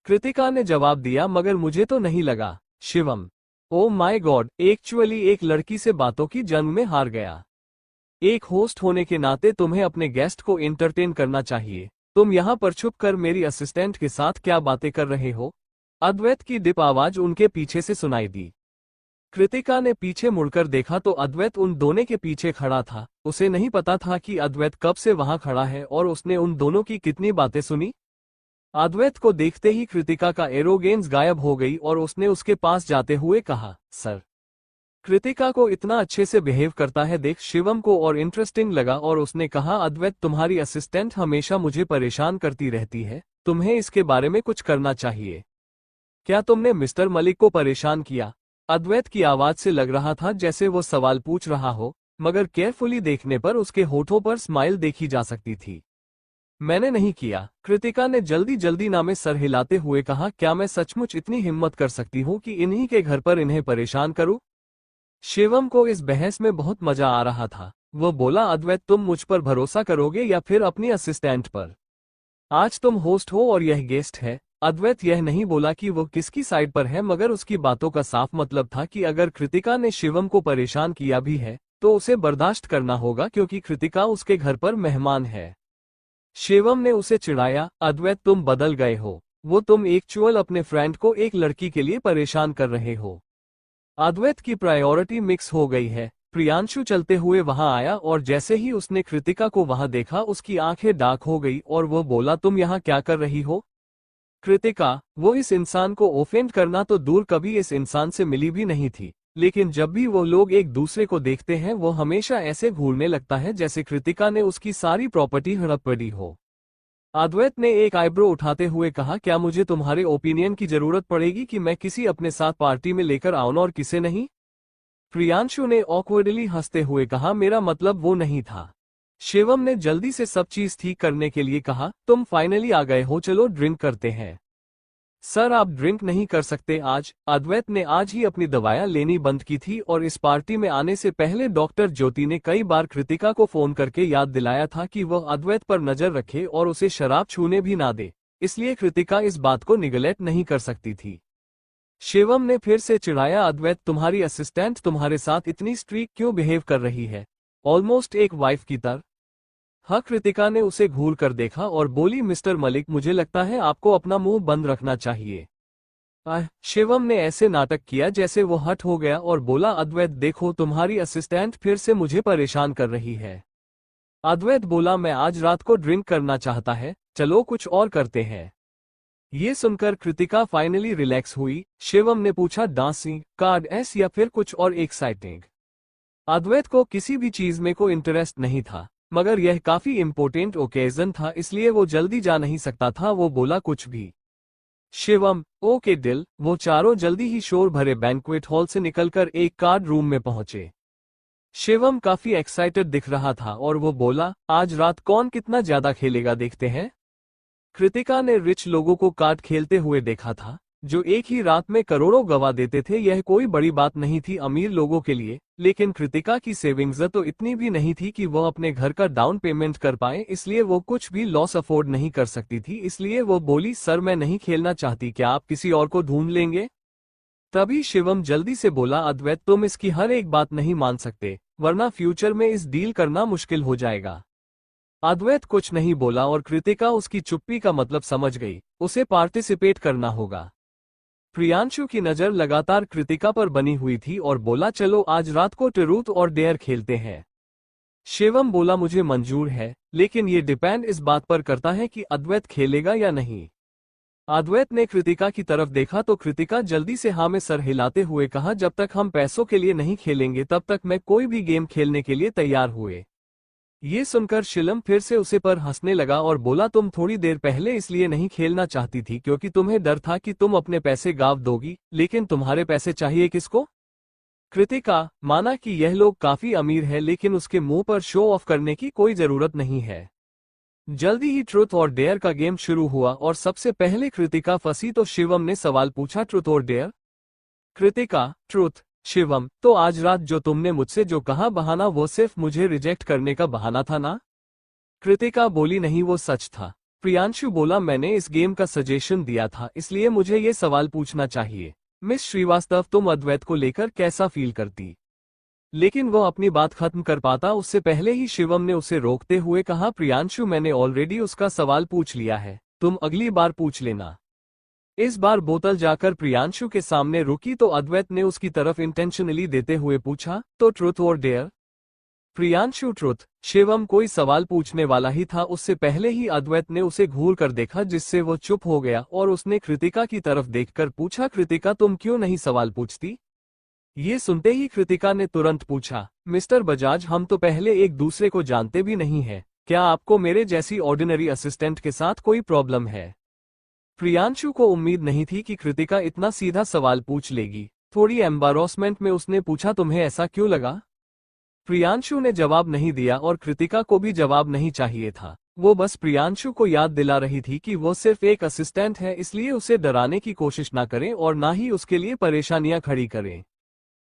कृतिका ने जवाब दिया, मगर मुझे तो नहीं लगा। Shivam, oh my God, actually एक लड़की से बातों की जंग में हार गया। एक होस्ट होने के नाते तुम्हें अपने गेस्ट को एंटरटेन करना चाहिए। तुम यहाँ पर छुप कर मेरी असिस्टेंट के साथ क्या बातें कर रहे हो? अद्वैत की डिप आवाज उनके पीछे से सुनाई दी। कृतिका ने पीछे मुड़कर देखा तो अद्वैत उन दोनों के पीछे खड़ा था। उसे नहीं पता था कि अद्वैत कब से वहां खड़ा है और उसने उन दोनों की कितनी बातें सुनी। अद्वैत को देखते ही कृतिका का एरोगेंस गायब हो गई और उसने उसके पास जाते हुए कहा, सर। कृतिका को इतना अच्छे से बिहेव करता है देख शिवम को और इंटरेस्टिंग लगा और उसने कहा, अद्वैत तुम्हारी असिस्टेंट हमेशा मुझे परेशान करती रहती है, तुम्हें इसके बारे में कुछ करना चाहिए। क्या तुमने मिस्टर मलिक को परेशान किया? अद्वैत की आवाज से लग रहा था जैसे वो सवाल पूछ रहा हो, मगर केयरफुली देखने पर उसके होठों पर स्माइल देखी जा सकती थी। मैंने नहीं किया, कृतिका ने जल्दी जल्दी ना में सर हिलाते हुए कहा। क्या मैं सचमुच इतनी हिम्मत कर सकती हूँ कि इन्हीं के घर पर इन्हें परेशान करूं? शिवम को इस बहस में बहुत मजा आ रहा था। वो बोला, अद्वैत तुम मुझ पर भरोसा करोगे या फिर अपनी असिस्टेंट पर? आज तुम होस्ट हो और यह गेस्ट है। अद्वैत यह नहीं बोला कि वो किसकी साइड पर है, मगर उसकी बातों का साफ मतलब था कि अगर कृतिका ने शिवम को परेशान किया भी है तो उसे बर्दाश्त करना होगा, क्योंकि कृतिका उसके घर पर मेहमान है। शिवम ने उसे चिढ़ाया, अद्वैत तुम बदल गए हो। वो तुम एक्चुअल अपने फ्रेंड को एक लड़की के लिए परेशान कर रहे हो। अद्वैत की प्रायोरिटी मिक्स हो गई है। प्रियांशु चलते हुए वहां आया और जैसे ही उसने कृतिका को वहां देखा उसकी आंखें डार्क हो गई और वो बोला, तुम यहाँ क्या कर रही हो? कृतिका, वो इस इंसान को ऑफेंड करना तो दूर, कभी इस इंसान से मिली भी नहीं थी, लेकिन जब भी वो लोग एक दूसरे को देखते हैं वो हमेशा ऐसे घूरने लगता है जैसे कृतिका ने उसकी सारी प्रॉपर्टी हड़प पड़ी हो। अद्वैत ने एक आईब्रो उठाते हुए कहा, क्या मुझे तुम्हारे ओपिनियन की जरूरत पड़ेगी कि मैं किसी अपने साथ पार्टी में लेकर आऊं और किसे नहीं? प्रियांशु ने ऑकवर्डली हंसते हुए कहा, मेरा मतलब वो नहीं था। शिवम ने जल्दी से सब चीज ठीक करने के लिए कहा, तुम फाइनली आ गए हो, चलो ड्रिंक करते हैं। सर आप ड्रिंक नहीं कर सकते आज। अद्वैत ने आज ही अपनी दवाएं लेनी बंद की थी और इस पार्टी में आने से पहले डॉक्टर ज्योति ने कई बार कृतिका को फोन करके याद दिलाया था कि वह अद्वैत पर नजर रखे और उसे शराब छूने भी ना दे, इसलिए कृतिका इस बात को निगलेक्ट नहीं कर सकती थी। शिवम ने फिर से चिढ़ाया, अद्वैत तुम्हारी असिस्टेंट तुम्हारे साथ इतनी स्ट्रिक्ट क्यों बिहेव कर रही है, ऑलमोस्ट एक वाइफ की तरह? हाँ, कृतिका ने उसे घूर कर देखा और बोली, मिस्टर मलिक मुझे लगता है आपको अपना मुंह बंद रखना चाहिए। शिवम ने ऐसे नाटक किया जैसे वो हट हो गया और बोला, अद्वैत देखो तुम्हारी असिस्टेंट फिर से मुझे परेशान कर रही है। अद्वैत बोला, मैं आज रात को ड्रिंक करना चाहता है, चलो कुछ और करते हैं। ये सुनकर कृतिका फाइनली रिलैक्स हुई। शिवम ने पूछा, डांसिंग, कार्ड एस या फिर कुछ और एक्साइटिंग? अद्वैत को किसी भी चीज में कोई इंटरेस्ट नहीं था, मगर यह काफी इम्पोर्टेंट ओकेजन था इसलिए वो जल्दी जा नहीं सकता था। वो बोला, कुछ भी। Shivam, okay deal. वो चारों जल्दी ही शोर भरे बैंक्वेट हॉल से निकलकर एक कार्ड रूम में पहुंचे। शिवम काफी एक्साइटेड दिख रहा था और वो बोला, आज रात कौन कितना ज्यादा खेलेगा देखते हैं। कृतिका ने रिच लोगों को कार्ड खेलते हुए देखा था, जो एक ही रात में करोड़ों गवा देते थे। यह कोई बड़ी बात नहीं थी अमीर लोगों के लिए, लेकिन कृतिका की सेविंग्स तो इतनी भी नहीं थी कि वह अपने घर का डाउन पेमेंट कर पाए, इसलिए वो कुछ भी लॉस अफोर्ड नहीं कर सकती थी। इसलिए वो बोली, सर मैं नहीं खेलना चाहती, क्या आप किसी और को ढूंढ लेंगे? तभी शिवम जल्दी से बोला, अद्वैत तुम इसकी हर एक बात नहीं मान सकते, वरना फ्यूचर में इस डील करना मुश्किल हो जाएगा। अद्वैत कुछ नहीं बोला और कृतिका उसकी चुप्पी का मतलब समझ गई, उसे पार्टिसिपेट करना होगा। प्रियांशु की नजर लगातार कृतिका पर बनी हुई थी और बोला, चलो आज रात को ट्रूथ और डेयर खेलते हैं। शिवम बोला, मुझे मंजूर है, लेकिन ये डिपेंड इस बात पर करता है कि अद्वैत खेलेगा या नहीं। अद्वैत ने कृतिका की तरफ देखा तो कृतिका जल्दी से हाँ में सर हिलाते हुए कहा, जब तक हम पैसों के लिए नहीं खेलेंगे तब तक मैं कोई भी गेम खेलने के लिए तैयार हुए। ये सुनकर शिलम फिर से उसे पर हंसने लगा और बोला, तुम थोड़ी देर पहले इसलिए नहीं खेलना चाहती थी क्योंकि तुम्हें डर था कि तुम अपने पैसे गाँव दोगी, लेकिन तुम्हारे पैसे चाहिए किसको? कृतिका, माना कि यह लोग काफी अमीर है लेकिन उसके मुंह पर शो ऑफ करने की कोई जरूरत नहीं है। जल्दी ही ट्रुथ और डेयर का गेम शुरू हुआ और सबसे पहले कृतिका फंसी तो शिवम ने सवाल पूछा, ट्रुथ और डेयर? कृतिका, ट्रुथ। शिवम, तो आज रात जो तुमने मुझसे जो कहा बहाना वो सिर्फ मुझे रिजेक्ट करने का बहाना था ना? कृतिका बोली नहीं वो सच था। प्रियांशु बोला मैंने इस गेम का सजेशन दिया था इसलिए मुझे ये सवाल पूछना चाहिए। मिस श्रीवास्तव तुम अद्वैत को लेकर कैसा फील करती? लेकिन वो अपनी बात खत्म कर पाता उससे पहले ही शिवम ने उसे रोकते हुए कहा प्रियांशु मैंने ऑलरेडी उसका सवाल पूछ लिया है, तुम अगली बार पूछ लेना। इस बार बोतल जाकर प्रियांशु के सामने रुकी तो अद्वैत ने उसकी तरफ इंटेंशनली देते हुए पूछा तो ट्रुथ और डेयर? प्रियांशु ट्रुथ। शिवम कोई सवाल पूछने वाला ही था उससे पहले ही अद्वैत ने उसे घूर कर देखा जिससे वो चुप हो गया और उसने कृतिका की तरफ देखकर पूछा कृतिका तुम क्यों नहीं सवाल पूछती? ये सुनते ही कृतिका ने तुरंत पूछा मिस्टर बजाज हम तो पहले एक दूसरे को जानते भी नहीं है, क्या आपको मेरे जैसी ऑर्डिनरी असिस्टेंट के साथ कोई प्रॉब्लम है? प्रियांशु को उम्मीद नहीं थी कि कृतिका इतना सीधा सवाल पूछ लेगी। थोड़ी एम्बारोसमेंट में उसने पूछा तुम्हें ऐसा क्यों लगा? प्रियांशु ने जवाब नहीं दिया और कृतिका को भी जवाब नहीं चाहिए था। वो बस प्रियांशु को याद दिला रही थी कि वो सिर्फ एक असिस्टेंट है इसलिए उसे डराने की कोशिश ना करें और ना ही उसके लिए परेशानियां खड़ी करें।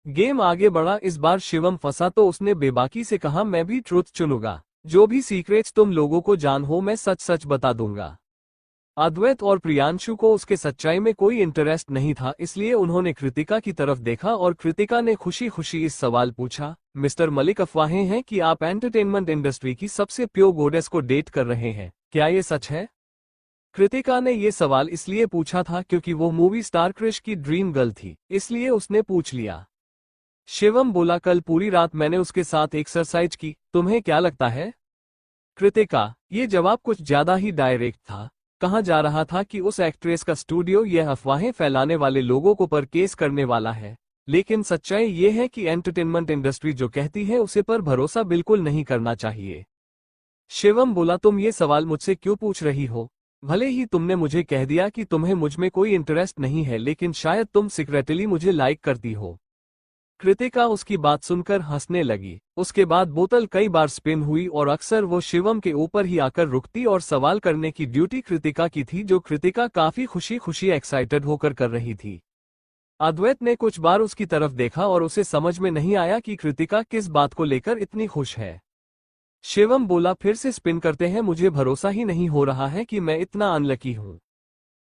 गेम आगे बढ़ा। इस बार शिवम फंसा तो उसने बेबाकी से कहा मैं भी ट्रुथ चुनूंगा, जो भी सीक्रेट्स तुम लोगों को जान हो मैं सच सच बता दूंगा। अद्वैत और प्रियांशु को उसके सच्चाई में कोई इंटरेस्ट नहीं था इसलिए उन्होंने कृतिका की तरफ देखा और कृतिका ने खुशी खुशी इस सवाल पूछा मिस्टर मलिक अफवाहें हैं कि आप एंटरटेनमेंट इंडस्ट्री की सबसे प्योर गोडेस को डेट कर रहे हैं, क्या ये सच है? कृतिका ने ये सवाल इसलिए पूछा था क्योंकि वो मूवी स्टार क्रिश की ड्रीम गर्ल थी, इसलिए उसने पूछ लिया। शिवम बोला कल पूरी रात मैंने उसके साथ एक्सरसाइज की, तुम्हें क्या लगता है? कृतिका, ये जवाब कुछ ज्यादा ही डायरेक्ट था। कहा जा रहा था कि उस एक्ट्रेस का स्टूडियो यह अफवाहें फैलाने वाले लोगों को पर केस करने वाला है, लेकिन सच्चाई ये है कि एंटरटेनमेंट इंडस्ट्री जो कहती है उसे पर भरोसा बिल्कुल नहीं करना चाहिए। शिवम बोला तुम ये सवाल मुझसे क्यों पूछ रही हो? भले ही तुमने मुझे कह दिया कि तुम्हें मुझमें कोई इंटरेस्ट नहीं है लेकिन शायद तुम सीक्रेटली मुझे लाइक करती हो। कृतिका उसकी बात सुनकर हंसने लगी। उसके बाद बोतल कई बार स्पिन हुई और अक्सर वो शिवम के ऊपर ही आकर रुकती और सवाल करने की ड्यूटी कृतिका की थी, जो कृतिका काफी खुशी खुशी एक्साइटेड होकर कर रही थी। अद्वैत ने कुछ बार उसकी तरफ देखा और उसे समझ में नहीं आया कि कृतिका किस बात को लेकर इतनी खुश है। शिवम बोला फिर से स्पिन करते हैं, मुझे भरोसा ही नहीं हो रहा है कि मैं इतना अनलकी हूँ।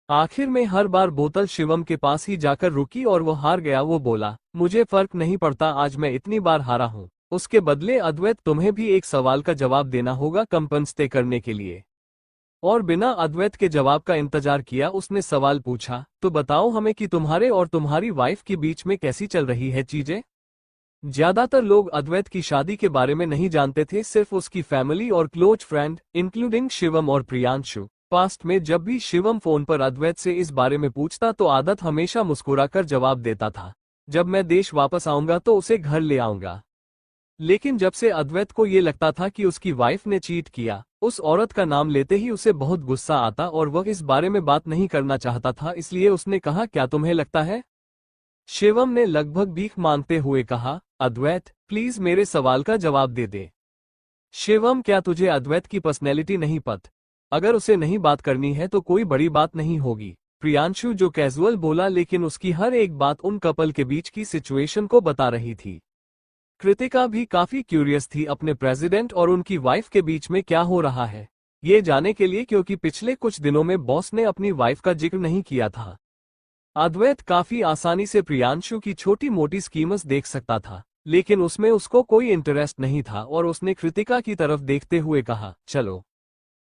आखिर में हर बार बोतल शिवम के पास ही जाकर रुकी और वो हार गया। वो बोला मुझे फर्क नहीं पड़ता, आज मैं इतनी बार हारा हूँ। उसके बदले अद्वैत तुम्हें भी एक सवाल का जवाब देना होगा कंपनसेट करने के लिए। और बिना अद्वैत के जवाब का इंतजार किया उसने सवाल पूछा तो बताओ हमें कि तुम्हारे और तुम्हारी वाइफ के बीच में कैसी चल रही है चीजें? ज्यादातर लोग अद्वैत की शादी के बारे में नहीं जानते थे, सिर्फ उसकी फैमिली और क्लोज फ्रेंड इंक्लूडिंग शिवम और प्रियांशु। पास्ट में जब भी शिवम फोन पर अद्वैत से इस बारे में पूछता तो आदत हमेशा मुस्कुराकर जवाब देता था, जब मैं देश वापस आऊंगा तो उसे घर ले आऊंगा। लेकिन जब से अद्वैत को ये लगता था कि उसकी वाइफ ने चीट किया, उस औरत का नाम लेते ही उसे बहुत गुस्सा आता और वह इस बारे में बात नहीं करना चाहता था, इसलिए उसने कहा क्या तुम्हें लगता है? शिवम ने लगभग भीख मांगते हुए कहा अद्वैत प्लीज मेरे सवाल का जवाब दे दे। शिवम, क्या तुझे अद्वैत की पर्सनैलिटी नहीं पता? अगर उसे नहीं बात करनी है तो कोई बड़ी बात नहीं होगी। प्रियांशु जो कैजुअल बोला, लेकिन उसकी हर एक बात उन कपल के बीच की सिचुएशन को बता रही थी। कृतिका भी काफी क्यूरियस थी अपने प्रेसिडेंट और उनकी वाइफ के बीच में क्या हो रहा है, ये जाने के लिए, क्योंकि पिछले कुछ दिनों में बॉस ने अपनी वाइफ का जिक्र नहीं किया था। अद्वैत काफी आसानी से प्रियांशु की छोटी मोटी स्कीम्स देख सकता था, लेकिन उसमें उसको कोई इंटरेस्ट नहीं था और उसने कृतिका की तरफ देखते हुए कहा चलो।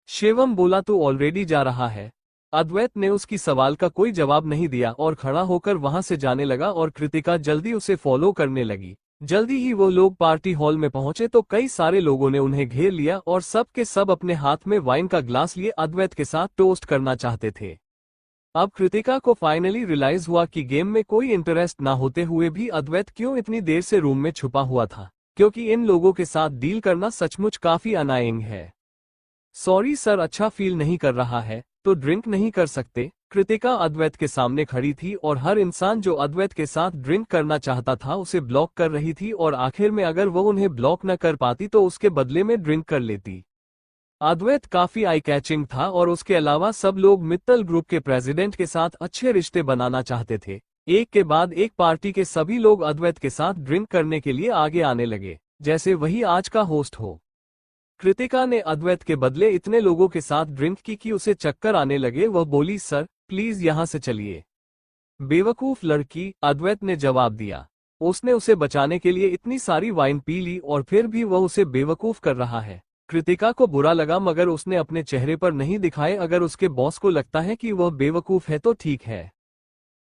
शिवम बोला तू ऑलरेडी जा रहा है। अद्वैत ने उसकी सवाल का कोई जवाब नहीं दिया और खड़ा होकर वहां से जाने लगा और कृतिका जल्दी उसे फॉलो करने लगी। जल्दी ही वो लोग पार्टी हॉल में पहुंचे तो कई सारे लोगों ने उन्हें घेर लिया और सब के सब अपने हाथ में वाइन का ग्लास लिए अद्वैत के साथ टोस्ट करना चाहते थे। अब कृतिका को फाइनली रियलाइज हुआ कि गेम में कोई इंटरेस्ट ना होते हुए भी अद्वैत क्यों इतनी देर से रूम में छुपा हुआ था, क्योंकि इन लोगों के साथ डील करना सचमुच काफी अनाइंग है। सॉरी सर, अच्छा फील नहीं कर रहा है तो ड्रिंक नहीं कर सकते? कृतिका अद्वैत के सामने खड़ी थी और हर इंसान जो अद्वैत के साथ ड्रिंक करना चाहता था उसे ब्लॉक कर रही थी और आखिर में अगर वो उन्हें ब्लॉक न कर पाती तो उसके बदले में ड्रिंक कर लेती। अद्वैत काफी आई कैचिंग था और उसके अलावा सब लोग मित्तल ग्रुप के प्रेसिडेंट के साथ अच्छे रिश्ते बनाना चाहते थे, एक के बाद एक पार्टी के सभी लोग अद्वैत के साथ ड्रिंक करने के लिए आगे आने लगे, जैसे वही आज का होस्ट हो। कृतिका ने अद्वैत के बदले इतने लोगों के साथ ड्रिंक की कि उसे चक्कर आने लगे। वह बोली, सर प्लीज यहां से चलिए। बेवकूफ लड़की, अद्वैत ने जवाब दिया। उसने उसे बचाने के लिए इतनी सारी वाइन पी ली और फिर भी वह उसे बेवकूफ कर रहा है। कृतिका को बुरा लगा, मगर उसने अपने चेहरे पर नहीं दिखाए। अगर उसके बॉस को लगता है कि वह बेवकूफ है तो ठीक है।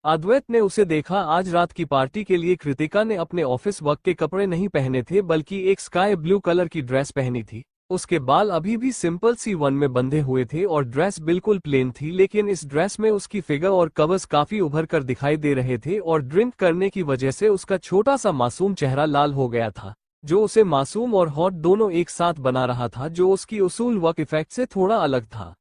अद्वैत ने उसे देखा। आज रात की पार्टी के लिए कृतिका ने अपने ऑफिस वर्क के कपड़े नहीं पहने थे, बल्कि एक स्काई ब्लू कलर की ड्रेस पहनी थी। उसके बाल अभी भी सिंपल सी वन में बंधे हुए थे और ड्रेस बिल्कुल प्लेन थी, लेकिन इस ड्रेस में उसकी फिगर और कवर्स काफी उभर कर दिखाई दे रहे थे और ड्रिंक करने की वजह से उसका छोटा सा मासूम चेहरा लाल हो गया था, जो उसे मासूम और हॉट दोनों एक साथ बना रहा था, जो उसकी उसूल वर्क इफेक्ट से थोड़ा अलग था।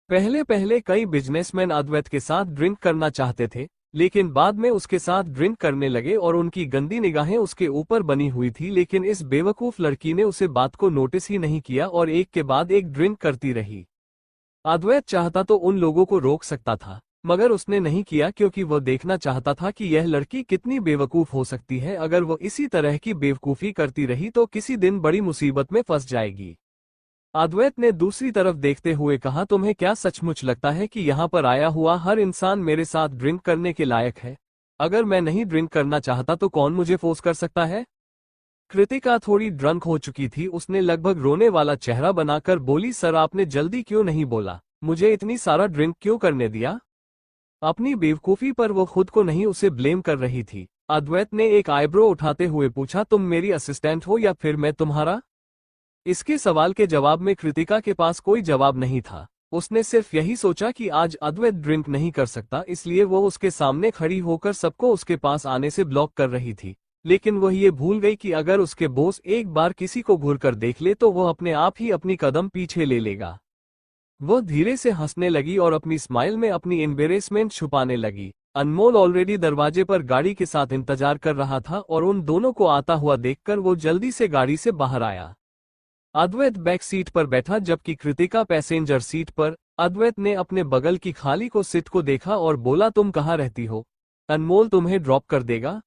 पहले पहले कई बिजनेसमैन अद्वैत के साथ ड्रिंक करना चाहते थे, लेकिन बाद में उसके साथ ड्रिंक करने लगे और उनकी गंदी निगाहें उसके ऊपर बनी हुई थी। लेकिन इस बेवकूफ लड़की ने उसे बात को नोटिस ही नहीं किया और एक के बाद एक ड्रिंक करती रही। अद्वैत चाहता तो उन लोगों को रोक सकता था, मगर उसने नहीं किया, क्योंकि वह देखना चाहता था कि यह लड़की कितनी बेवकूफ हो सकती है। अगर वह इसी तरह की बेवकूफी करती रही तो किसी दिन बड़ी मुसीबत में फंस जाएगी। अद्वैत ने दूसरी तरफ देखते हुए कहा, तुम्हें क्या सचमुच लगता है कि यहाँ पर आया हुआ हर इंसान मेरे साथ ड्रिंक करने के लायक है? अगर मैं नहीं ड्रिंक करना चाहता तो कौन मुझे फोर्स कर सकता है? कृतिका थोड़ी ड्रंक हो चुकी थी। उसने लगभग रोने वाला चेहरा बनाकर बोली, सर आपने जल्दी क्यों नहीं बोला? मुझे इतनी सारा ड्रिंक क्यों करने दिया? अपनी बेवकूफी पर वो खुद को नहीं, उसे ब्लेम कर रही थी। अद्वैत ने एक आईब्रो उठाते हुए पूछा, तुम मेरी असिस्टेंट हो या फिर मैं तुम्हारा? इसके सवाल के जवाब में कृतिका के पास कोई जवाब नहीं था। उसने सिर्फ यही सोचा कि आज अद्वैत ड्रिंक नहीं कर सकता, इसलिए वो उसके सामने खड़ी होकर सबको उसके पास आने से ब्लॉक कर रही थी। लेकिन वह ये भूल गई कि अगर उसके बॉस एक बार किसी को घूरकर देख ले तो वह अपने आप ही अपनी कदम पीछे ले लेगा। वह धीरे से हंसने लगी और अपनी स्माइल में अपनी एम्बेरेसमेंट छुपाने लगी। अनमोल ऑलरेडी दरवाजे पर गाड़ी के साथ इंतजार कर रहा था और उन दोनों को आता हुआ देखकर वो जल्दी से गाड़ी से बाहर आया। अद्वैत बैक सीट पर बैठा, जबकि कृतिका पैसेंजर सीट पर। अद्वैत ने अपने बगल की खाली को सीट को देखा और बोला, तुम कहाँ रहती हो? अनमोल तुम्हें ड्रॉप कर देगा?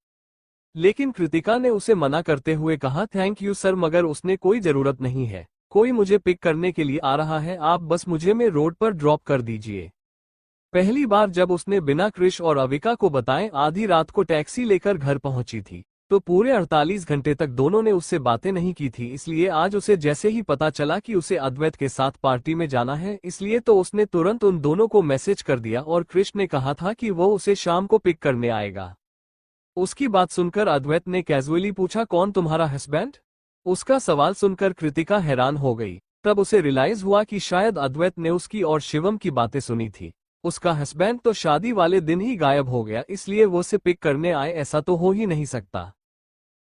लेकिन कृतिका ने उसे मना करते हुए कहा, थैंक यू सर, मगर उसने कोई जरूरत नहीं है। कोई मुझे पिक करने के लिए आ रहा है, आप बस मुझे में रोड पर ड्रॉप कर दीजिए। पहली बार जब उसने बिना क्रिश और अविका को बताए आधी रात को टैक्सी लेकर घर पहुंची थी, तो पूरे 48 घंटे तक दोनों ने उससे बातें नहीं की थी। इसलिए आज उसे जैसे ही पता चला कि उसे अद्वैत के साथ पार्टी में जाना है, इसलिए तो उसने तुरंत उन दोनों को मैसेज कर दिया और क्रिश ने कहा था कि वो उसे शाम को पिक करने आएगा। उसकी बात सुनकर अद्वैत ने कैजुअली पूछा, कौन तुम्हारा हस्बैंड? उसका सवाल सुनकर कृतिका हैरान हो गई। तब उसे रियलाइज हुआ कि शायद अद्वैत ने उसकी और शिवम की बातें सुनी थी। उसका हस्बैंड तो शादी वाले दिन ही गायब हो गया, इसलिए वो उसे पिक करने आए, ऐसा तो हो ही नहीं सकता।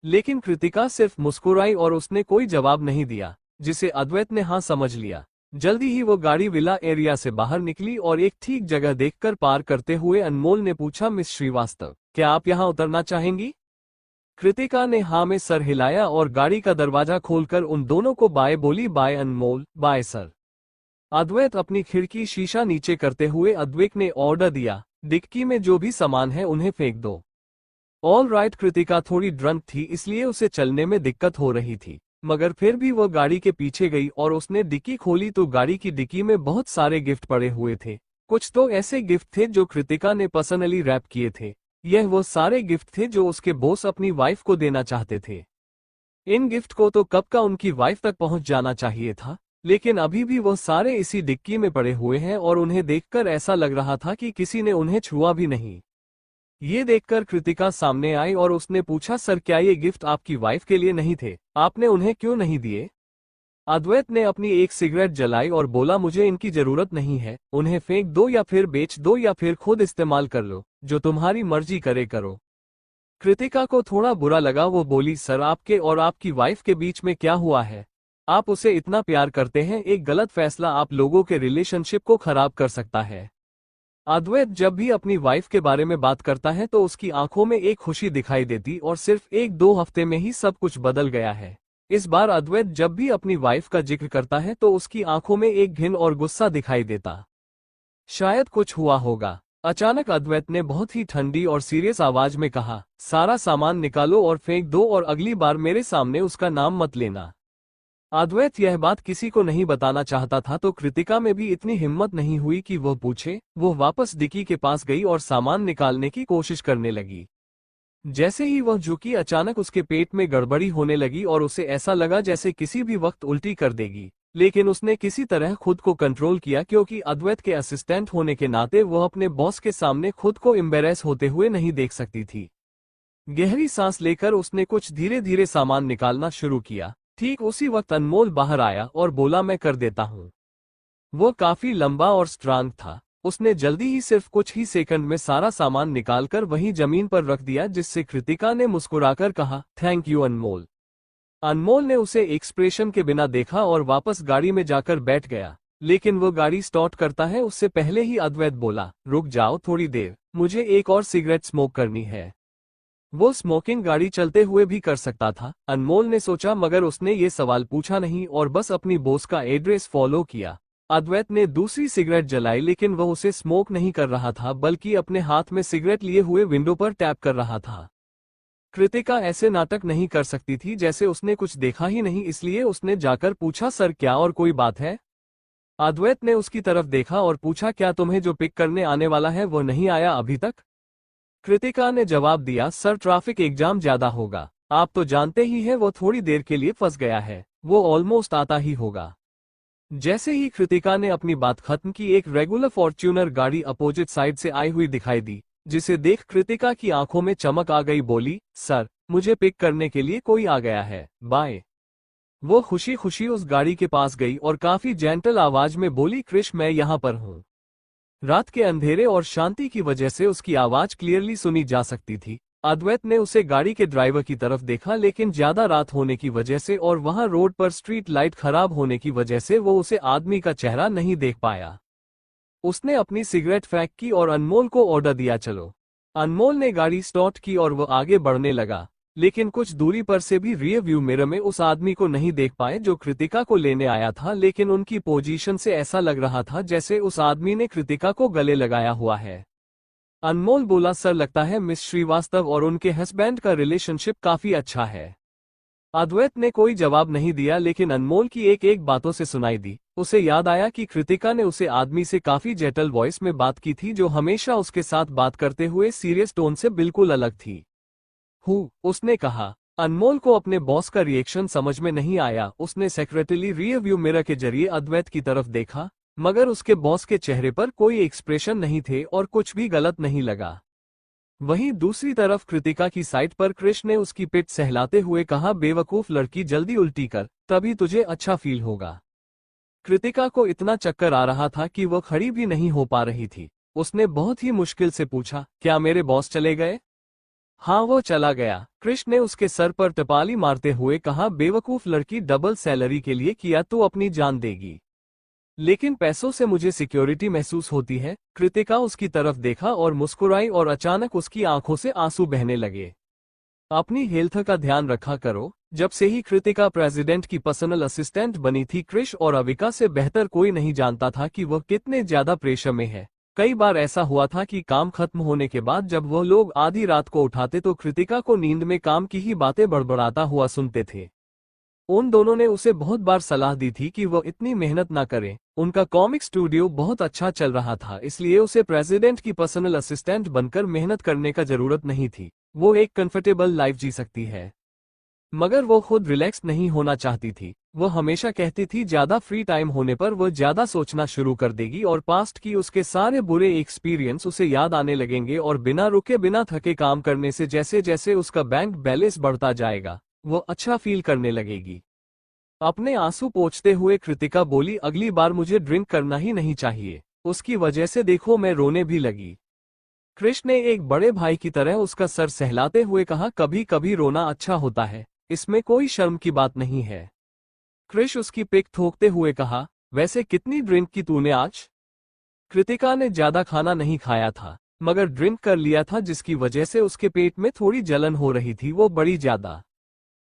लेकिन कृतिका सिर्फ मुस्कुराई और उसने कोई जवाब नहीं दिया, जिसे अद्वैत ने हाँ समझ लिया। जल्दी ही वो गाड़ी विला एरिया से बाहर निकली और एक ठीक जगह देखकर पार करते हुए अनमोल ने पूछा, मिस श्रीवास्तव, क्या आप यहाँ उतरना चाहेंगी? कृतिका ने हाँ में सर हिलाया और गाड़ी का दरवाजा खोलकर उन दोनों को बाय बोली, बाय अनमोल, बाय सर। अद्वैत अपनी खिड़की शीशा नीचे करते हुए अद्वैत ने ऑर्डर दिया, डिक्की में जो भी सामान है उन्हें फेंक दो। All right. कृतिका थोड़ी ड्रंक थी, इसलिए उसे चलने में दिक्कत हो रही थी, मगर फिर भी वह गाड़ी के पीछे गई और उसने डिक्की खोली तो गाड़ी की डिक्की में बहुत सारे गिफ्ट पड़े हुए थे। कुछ तो ऐसे गिफ्ट थे जो कृतिका ने पर्सनली रैप किए थे। यह वो सारे गिफ्ट थे जो उसके बॉस अपनी वाइफ को देना चाहते थे। इन गिफ्ट को तो कब का उनकी वाइफ तक पहुंच जाना चाहिए था, लेकिन अभी भी वह सारे इसी डिक्की में पड़े हुए हैं और उन्हें देखकर ऐसा लग रहा था कि किसी ने उन्हें छुआ भी नहीं। ये देखकर कृतिका सामने आई और उसने पूछा, सर क्या ये गिफ्ट आपकी वाइफ के लिए नहीं थे? आपने उन्हें क्यों नहीं दिए? अद्वैत ने अपनी एक सिगरेट जलाई और बोला, मुझे इनकी जरूरत नहीं है, उन्हें फेंक दो या फिर बेच दो या फिर खुद इस्तेमाल कर लो, जो तुम्हारी मर्जी करे करो। कृतिका को थोड़ा बुरा लगा। वो बोली, सर आपके और आपकी वाइफ के बीच में क्या हुआ है? आप उसे इतना प्यार करते हैं, एक गलत फैसला आप लोगों के रिलेशनशिप को खराब कर सकता है। अद्वैत जब भी अपनी वाइफ के बारे में बात करता है तो उसकी आंखों में एक खुशी दिखाई देती और सिर्फ 1-2 हफ्ते में ही सब कुछ बदल गया है। इस बार अद्वैत जब भी अपनी वाइफ का जिक्र करता है तो उसकी आंखों में एक घिन और गुस्सा दिखाई देता। शायद कुछ हुआ होगा। अचानक अद्वैत ने बहुत ही ठंडी और सीरियस आवाज में कहा, सारा सामान निकालो और फेंक दो और अगली बार मेरे सामने उसका नाम मत लेना। अद्वैत यह बात किसी को नहीं बताना चाहता था तो कृतिका में भी इतनी हिम्मत नहीं हुई कि वह पूछे। वो वापस डिक्की के पास गई और सामान निकालने की कोशिश करने लगी। जैसे ही वह झुकी अचानक उसके पेट में गड़बड़ी होने लगी और उसे ऐसा लगा जैसे किसी भी वक्त उल्टी कर देगी, लेकिन उसने किसी तरह खुद को कंट्रोल किया क्योंकि अद्वैत के असिस्टेंट होने के नाते वह अपने बॉस के सामने खुद को एम्बेरेस होते हुए नहीं देख सकती थी। गहरी सांस लेकर उसने कुछ धीरे धीरे सामान निकालना शुरू किया। ठीक उसी वक्त अनमोल बाहर आया और बोला, मैं कर देता हूँ। वो काफी लंबा और स्ट्रांग था। उसने जल्दी ही सिर्फ कुछ ही सेकंड में सारा सामान निकालकर वहीं जमीन पर रख दिया, जिससे कृतिका ने मुस्कुराकर कहा, थैंक यू अनमोल। अनमोल ने उसे एक्सप्रेशन के बिना देखा और वापस गाड़ी में जाकर बैठ गया। लेकिन वो गाड़ी स्टार्ट करता है उससे पहले ही अद्वैत बोला, रुक जाओ थोड़ी देर, मुझे एक और सिगरेट स्मोक करनी है। वो स्मोकिंग गाड़ी चलते हुए भी कर सकता था, अनमोल ने सोचा, मगर उसने ये सवाल पूछा नहीं और बस अपनी बॉस का एड्रेस फॉलो किया। अद्वैत ने दूसरी सिगरेट जलाई लेकिन वह उसे स्मोक नहीं कर रहा था बल्कि अपने हाथ में सिगरेट लिए हुए विंडो पर टैप कर रहा था। कृतिका ऐसे नाटक नहीं कर सकती थी जैसे उसने कुछ देखा ही नहीं, इसलिए उसने जाकर पूछा, सर क्या और कोई बात है? अद्वैत ने उसकी तरफ देखा और पूछा, क्या तुम्हें जो पिक करने आने वाला है वो नहीं आया अभी तक? कृतिका ने जवाब दिया, सर ट्रैफिक एग्जाम ज्यादा होगा, आप तो जानते ही हैं वो थोड़ी देर के लिए फंस गया है, वो ऑलमोस्ट आता ही होगा। जैसे ही कृतिका ने अपनी बात खत्म की एक रेगुलर फॉर्च्यूनर गाड़ी अपोजिट साइड से आई हुई दिखाई दी, जिसे देख कृतिका की आंखों में चमक आ गई। बोली, सर मुझे पिक करने के लिए कोई आ गया है, बाय। वो खुशी खुशी उस गाड़ी के पास गई और काफी जेंटल आवाज में बोली, क्रिश मैं यहाँ पर हूँ। रात के अंधेरे और शांति की वजह से उसकी आवाज क्लियरली सुनी जा सकती थी। अद्वैत ने उसे गाड़ी के ड्राइवर की तरफ देखा लेकिन ज्यादा रात होने की वजह से और वहां रोड पर स्ट्रीट लाइट खराब होने की वजह से वो उसे आदमी का चेहरा नहीं देख पाया। उसने अपनी सिगरेट फेंक की और अनमोल को ऑर्डर दिया, चलो। अनमोल ने गाड़ी स्टार्ट की और वह आगे बढ़ने लगा, लेकिन कुछ दूरी पर से भी रियर व्यू मिरर में उस आदमी को नहीं देख पाए जो कृतिका को लेने आया था, लेकिन उनकी पोजीशन से ऐसा लग रहा था जैसे उस आदमी ने कृतिका को गले लगाया हुआ है। अनमोल बोला, सर लगता है मिस श्रीवास्तव और उनके हस्बैंड का रिलेशनशिप काफी अच्छा है। अद्वैत ने कोई जवाब नहीं दिया लेकिन अनमोल की एक एक बातों से सुनाई दी। उसे याद आया कि कृतिका ने उसे आदमी से काफी जेटल वॉइस में बात की थी जो हमेशा उसके साथ बात करते हुए सीरियस टोन से बिल्कुल अलग थी। उसने कहा। अनमोल को अपने बॉस का रिएक्शन समझ में नहीं आया। उसने सेक्रेटरी रियर व्यू मिरर के जरिए अद्वैत की तरफ देखा, मगर उसके बॉस के चेहरे पर कोई एक्सप्रेशन नहीं थे और कुछ भी गलत नहीं लगा। वहीं दूसरी तरफ कृतिका की साइड पर कृष्ण ने उसकी पिठ सहलाते हुए कहा, बेवकूफ लड़की, जल्दी उल्टी कर, तभी तुझे अच्छा फील होगा। कृतिका को इतना चक्कर आ रहा था कि वह खड़ी भी नहीं हो पा रही थी। उसने बहुत ही मुश्किल से पूछा, क्या मेरे बॉस चले गए? हाँ वो चला गया, कृष्ण ने उसके सर पर टपाली मारते हुए कहा, बेवकूफ लड़की, डबल सैलरी के लिए किया तो अपनी जान देगी, लेकिन पैसों से मुझे सिक्योरिटी महसूस होती है। कृतिका उसकी तरफ देखा और मुस्कुराई और अचानक उसकी आंखों से आंसू बहने लगे। अपनी हेल्थ का ध्यान रखा करो। जब से ही कृतिका प्रेसिडेंट की पर्सनल असिस्टेंट बनी थी, कृष और अविका से बेहतर कोई नहीं जानता था कि वह कितने ज्यादा प्रेशर में है। कई बार ऐसा हुआ था कि काम खत्म होने के बाद जब वह लोग आधी रात को उठाते तो कृतिका को नींद में काम की ही बातें बड़बड़ाता हुआ सुनते थे। उन दोनों ने उसे बहुत बार सलाह दी थी कि वह इतनी मेहनत ना करे। उनका कॉमिक स्टूडियो बहुत अच्छा चल रहा था, इसलिए उसे प्रेसिडेंट की पर्सनल असिस्टेंट बनकर मेहनत करने का जरूरत नहीं थी। वो एक कंफर्टेबल लाइफ जी सकती है। मगर वो खुद रिलैक्स नहीं होना चाहती थी। वो हमेशा कहती थी ज्यादा फ्री टाइम होने पर वो ज्यादा सोचना शुरू कर देगी और पास्ट की उसके सारे बुरे एक्सपीरियंस उसे याद आने लगेंगे और बिना रुके बिना थके काम करने से जैसे जैसे उसका बैंक बैलेंस बढ़ता जाएगा वो अच्छा फील करने लगेगी। अपने आंसू पोंछते हुए कृतिका बोली, अगली बार मुझे ड्रिंक करना ही नहीं चाहिए, उसकी वजह से देखो मैं रोने भी लगी। कृष्ण ने एक बड़े भाई की तरह उसका सर सहलाते हुए कहा, कभी कभी रोना अच्छा होता है, इसमें कोई शर्म की बात नहीं है। कृष उसकी पिक थोकते हुए कहा, वैसे कितनी ड्रिंक की तूने आज? कृतिका ने ज्यादा खाना नहीं खाया था, मगर ड्रिंक कर लिया था जिसकी वजह से उसके पेट में थोड़ी जलन हो रही थी। वो बड़ी ज्यादा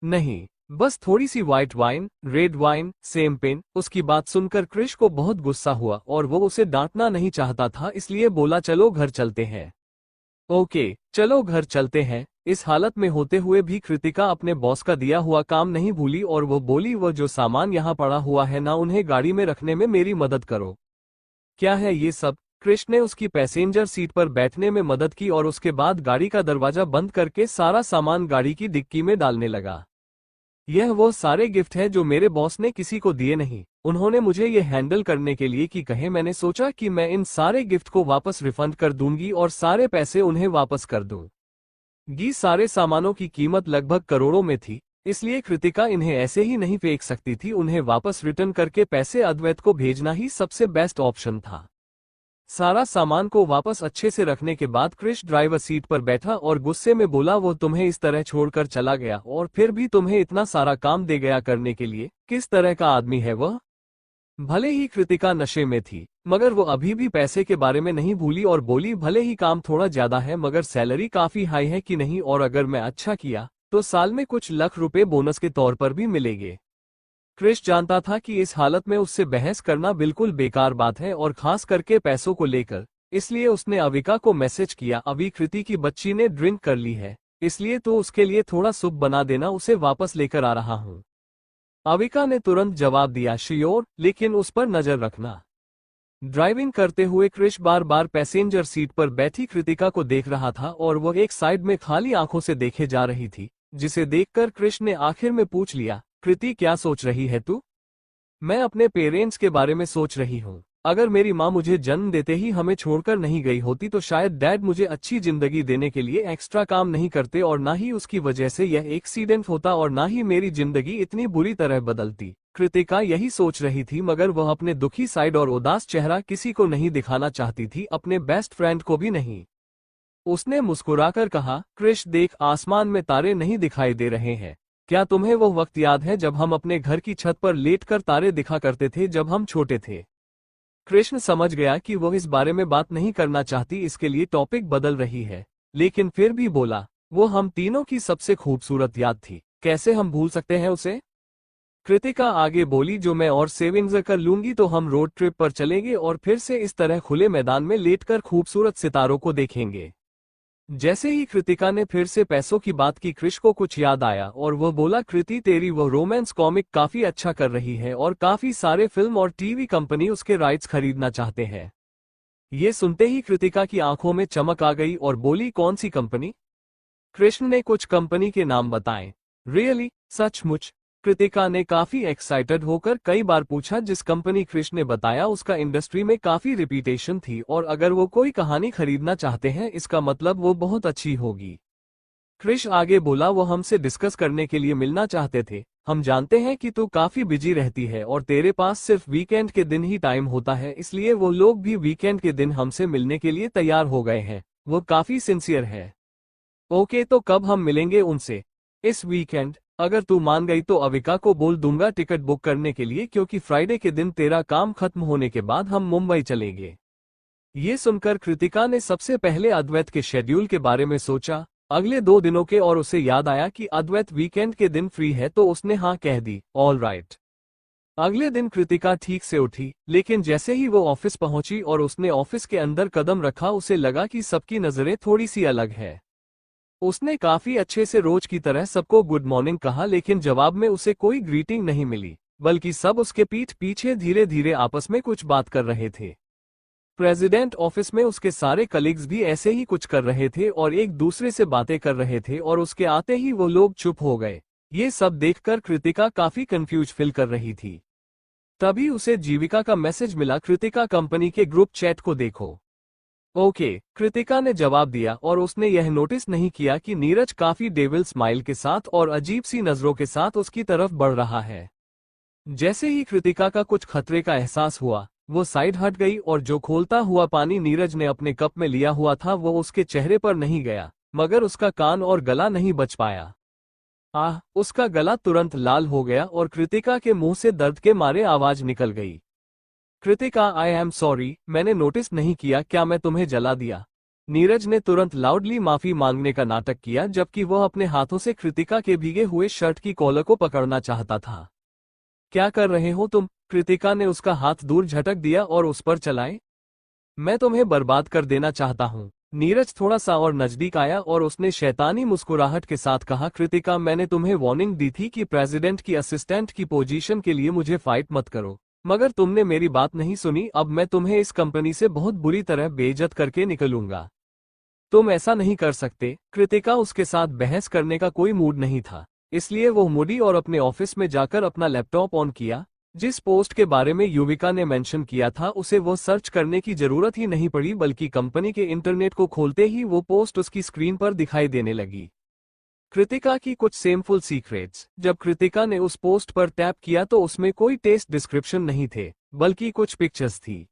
नहीं, बस थोड़ी सी white wine, red wine, champagne. उसकी बात सुनकर क्रिश को बहुत गुस्सा हुआ और वो उसे डांटना नहीं चाहता था, इसलिए बोला चलो घर चलते हैं। ओके, चलो घर चलते हैं। इस हालत में होते हुए भी कृतिका अपने बॉस का दिया हुआ काम नहीं भूली और वो बोली वो जो सामान यहाँ पड़ा हुआ है ना, उन्हें गाड़ी में रखने में मेरी मदद करो। क्या है ये सब? क्रिश ने उसकी पैसेंजर सीट पर बैठने में मदद की और उसके बाद गाड़ी का दरवाजा बंद करके सारा सामान गाड़ी की डिक्की में डालने लगा। यह वो सारे गिफ्ट है जो मेरे बॉस ने किसी को दिए नहीं। उन्होंने मुझे ये हैंडल करने के लिए कि कहे, मैंने सोचा कि मैं इन सारे गिफ्ट को वापस रिफंड कर दूंगी और सारे पैसे उन्हें वापस कर दूंगी। सारे सामानों की कीमत लगभग करोड़ों में थी, इसलिए कृतिका इन्हें ऐसे ही नहीं फेंक सकती थी। उन्हें वापस रिटर्न करके पैसे अद्वैत को भेजना ही सबसे बेस्ट ऑप्शन था। सारा सामान को वापस अच्छे से रखने के बाद क्रिश ड्राइवर सीट पर बैठा और गुस्से में बोला, वो तुम्हें इस तरह छोड़कर चला गया और फिर भी तुम्हें इतना सारा काम दे गया करने के लिए। किस तरह का आदमी है वह? भले ही कृतिका नशे में थी, मगर वो अभी भी पैसे के बारे में नहीं भूली और बोली, भले ही काम थोड़ा ज्यादा है मगर सैलरी काफी हाई है कि नहीं, और अगर मैं अच्छा किया तो साल में कुछ लाख रुपए बोनस के तौर पर भी मिलेंगे। क्रिश जानता था कि इस हालत में उससे बहस करना बिल्कुल बेकार बात है और खास करके पैसों को लेकर, इसलिए उसने अविका को मैसेज किया, अभी कृति की बच्ची ने ड्रिंक कर ली है, इसलिए तो उसके लिए थोड़ा सूप बना देना, उसे वापस लेकर आ रहा हूँ। अविका ने तुरंत जवाब दिया, श्योर, लेकिन उस पर नजर रखना। ड्राइविंग करते हुए क्रिश बार बार पैसेंजर सीट पर बैठी कृतिका को देख रहा था और वह एक साइड में खाली आंखों से देखे जा रही थी, जिसे देखकर क्रिश ने आखिर में पूछ लिया, कृति क्या सोच रही है तू? मैं अपने पेरेंट्स के बारे में सोच रही हूँ। अगर मेरी माँ मुझे जन्म देते ही हमें छोड़कर नहीं गई होती तो शायद डैड मुझे अच्छी जिंदगी देने के लिए एक्स्ट्रा काम नहीं करते और ना ही उसकी वजह से यह एक्सीडेंट होता और ना ही मेरी जिंदगी इतनी बुरी तरह बदलती। कृतिका यही सोच रही थी मगर वह अपने दुखी साइड और उदास चेहरा किसी को नहीं दिखाना चाहती थी, अपने बेस्ट फ्रेंड को भी नहीं। उसने मुस्कुराकर कहा, क्रिश देख, आसमान में तारे नहीं दिखाई दे रहे हैं। क्या तुम्हें वो वक्त याद है जब हम अपने घर की छत पर लेटकर तारे दिखा करते थे जब हम छोटे थे? कृष्ण समझ गया कि वो इस बारे में बात नहीं करना चाहती, इसके लिए टॉपिक बदल रही है, लेकिन फिर भी बोला, वो हम तीनों की सबसे खूबसूरत याद थी, कैसे हम भूल सकते हैं उसे? कृतिका आगे बोली, जो मैं और सेविंग्स कर लूंगी तो हम रोड ट्रिप पर चलेंगे और फिर से इस तरह खुले मैदान में लेटकर खूबसूरत सितारों को देखेंगे। जैसे ही कृतिका ने फिर से पैसों की बात की, क्रिश को कुछ याद आया और वह बोला, कृति तेरी वो रोमांस कॉमिक काफी अच्छा कर रही है और काफी सारे फिल्म और टीवी कंपनी उसके राइट्स खरीदना चाहते हैं। ये सुनते ही कृतिका की आंखों में चमक आ गई और बोली, कौन सी कंपनी? कृष्ण ने कुछ कंपनी के नाम बताए। रियली? सचमुच? कृतिका ने काफी एक्साइटेड होकर कई बार पूछा। जिस कंपनी कृष्ण ने बताया उसका इंडस्ट्री में काफी रिपीटेशन थी और अगर वो कोई कहानी खरीदना चाहते हैं इसका मतलब वो बहुत अच्छी होगी। कृष आगे बोला, वो हमसे डिस्कस करने के लिए मिलना चाहते थे। हम जानते हैं कि तू काफी बिजी रहती है और तेरे पास सिर्फ वीकेंड के दिन ही टाइम होता है, इसलिए वो लोग भी वीकेंड के दिन हमसे मिलने के लिए तैयार हो गए हैं। वो काफी सिंसियर है। ओके, तो कब हम मिलेंगे उनसे? इस वीकेंड। अगर तू मान गई तो अविका को बोल दूंगा टिकट बुक करने के लिए, क्योंकि फ्राइडे के दिन तेरा काम खत्म होने के बाद हम मुंबई चलेंगे। ये सुनकर कृतिका ने सबसे पहले अद्वैत के शेड्यूल के बारे में सोचा, अगले 2 दिनों के, और उसे याद आया कि अद्वैत वीकेंड के दिन फ्री है तो उसने हाँ कह दी, ऑल राइट। अगले दिन कृतिका ठीक से उठी, लेकिन जैसे ही वो ऑफिस पहुंची और उसने ऑफिस के अंदर कदम रखा उसे लगा कि सबकी नजरें थोड़ी सी अलग है। उसने काफी अच्छे से रोज की तरह सबको गुड मॉर्निंग कहा, लेकिन जवाब में उसे कोई ग्रीटिंग नहीं मिली, बल्कि सब उसके पीठ पीछे धीरे धीरे आपस में कुछ बात कर रहे थे। प्रेसिडेंट ऑफिस में उसके सारे कलीग्स भी ऐसे ही कुछ कर रहे थे और एक दूसरे से बातें कर रहे थे और उसके आते ही वो लोग चुप हो गए। ये सब देखकर कृतिका काफी कंफ्यूज फील कर रही थी। तभी उसे जीविका का मैसेज मिला, कृतिका कंपनी के ग्रुप चैट को देखो। ओके, कृतिका ने जवाब दिया और उसने यह नोटिस नहीं किया कि नीरज काफी डेविल स्माइल के साथ और अजीब सी नजरों के साथ उसकी तरफ बढ़ रहा है। जैसे ही कृतिका का कुछ खतरे का एहसास हुआ, वो साइड हट गई और जो खोलता हुआ पानी नीरज ने अपने कप में लिया हुआ था वो उसके चेहरे पर नहीं गया, मगर उसका कान और गला नहीं बच पाया। उसका गला तुरंत लाल हो गया और कृतिका के मुंह से दर्द के मारे आवाज निकल गई। कृतिका, आई एम सॉरी, मैंने नोटिस नहीं किया, क्या मैं तुम्हें जला दिया? नीरज ने तुरंत लाउडली माफी मांगने का नाटक किया, जबकि वह अपने हाथों से कृतिका के भीगे हुए शर्ट की कॉलर को पकड़ना चाहता था। क्या कर रहे हो तुम? कृतिका ने उसका हाथ दूर झटक दिया और उस पर चलाए। मैं तुम्हें बर्बाद कर देना चाहता हूँ। नीरज थोड़ा सा और नजदीक आया और उसने शैतानी मुस्कुराहट के साथ कहा, कृतिका, मैंने तुम्हें वार्निंग दी थी कि प्रेसिडेंट की असिस्टेंट की पोजीशन के लिए मुझे फाइट मत करो, मगर तुमने मेरी बात नहीं सुनी। अब मैं तुम्हें इस कंपनी से बहुत बुरी तरह बेइज्जत करके निकलूंगा। तुम ऐसा नहीं कर सकते। कृतिका उसके साथ बहस करने का कोई मूड नहीं था, इसलिए वो मुड़ी और अपने ऑफिस में जाकर अपना लैपटॉप ऑन किया। जिस पोस्ट के बारे में युविका ने मेंशन किया था उसे वो सर्च करने की जरूरत ही नहीं पड़ी, बल्कि कंपनी के इंटरनेट को खोलते ही वो पोस्ट उसकी स्क्रीन पर दिखाई देने लगी। कृतिका की कुछ शेमफुल सीक्रेट्स। जब कृतिका ने उस पोस्ट पर टैप किया तो उसमें कोई टेस्ट डिस्क्रिप्शन नहीं थे, बल्कि कुछ पिक्चर्स थी।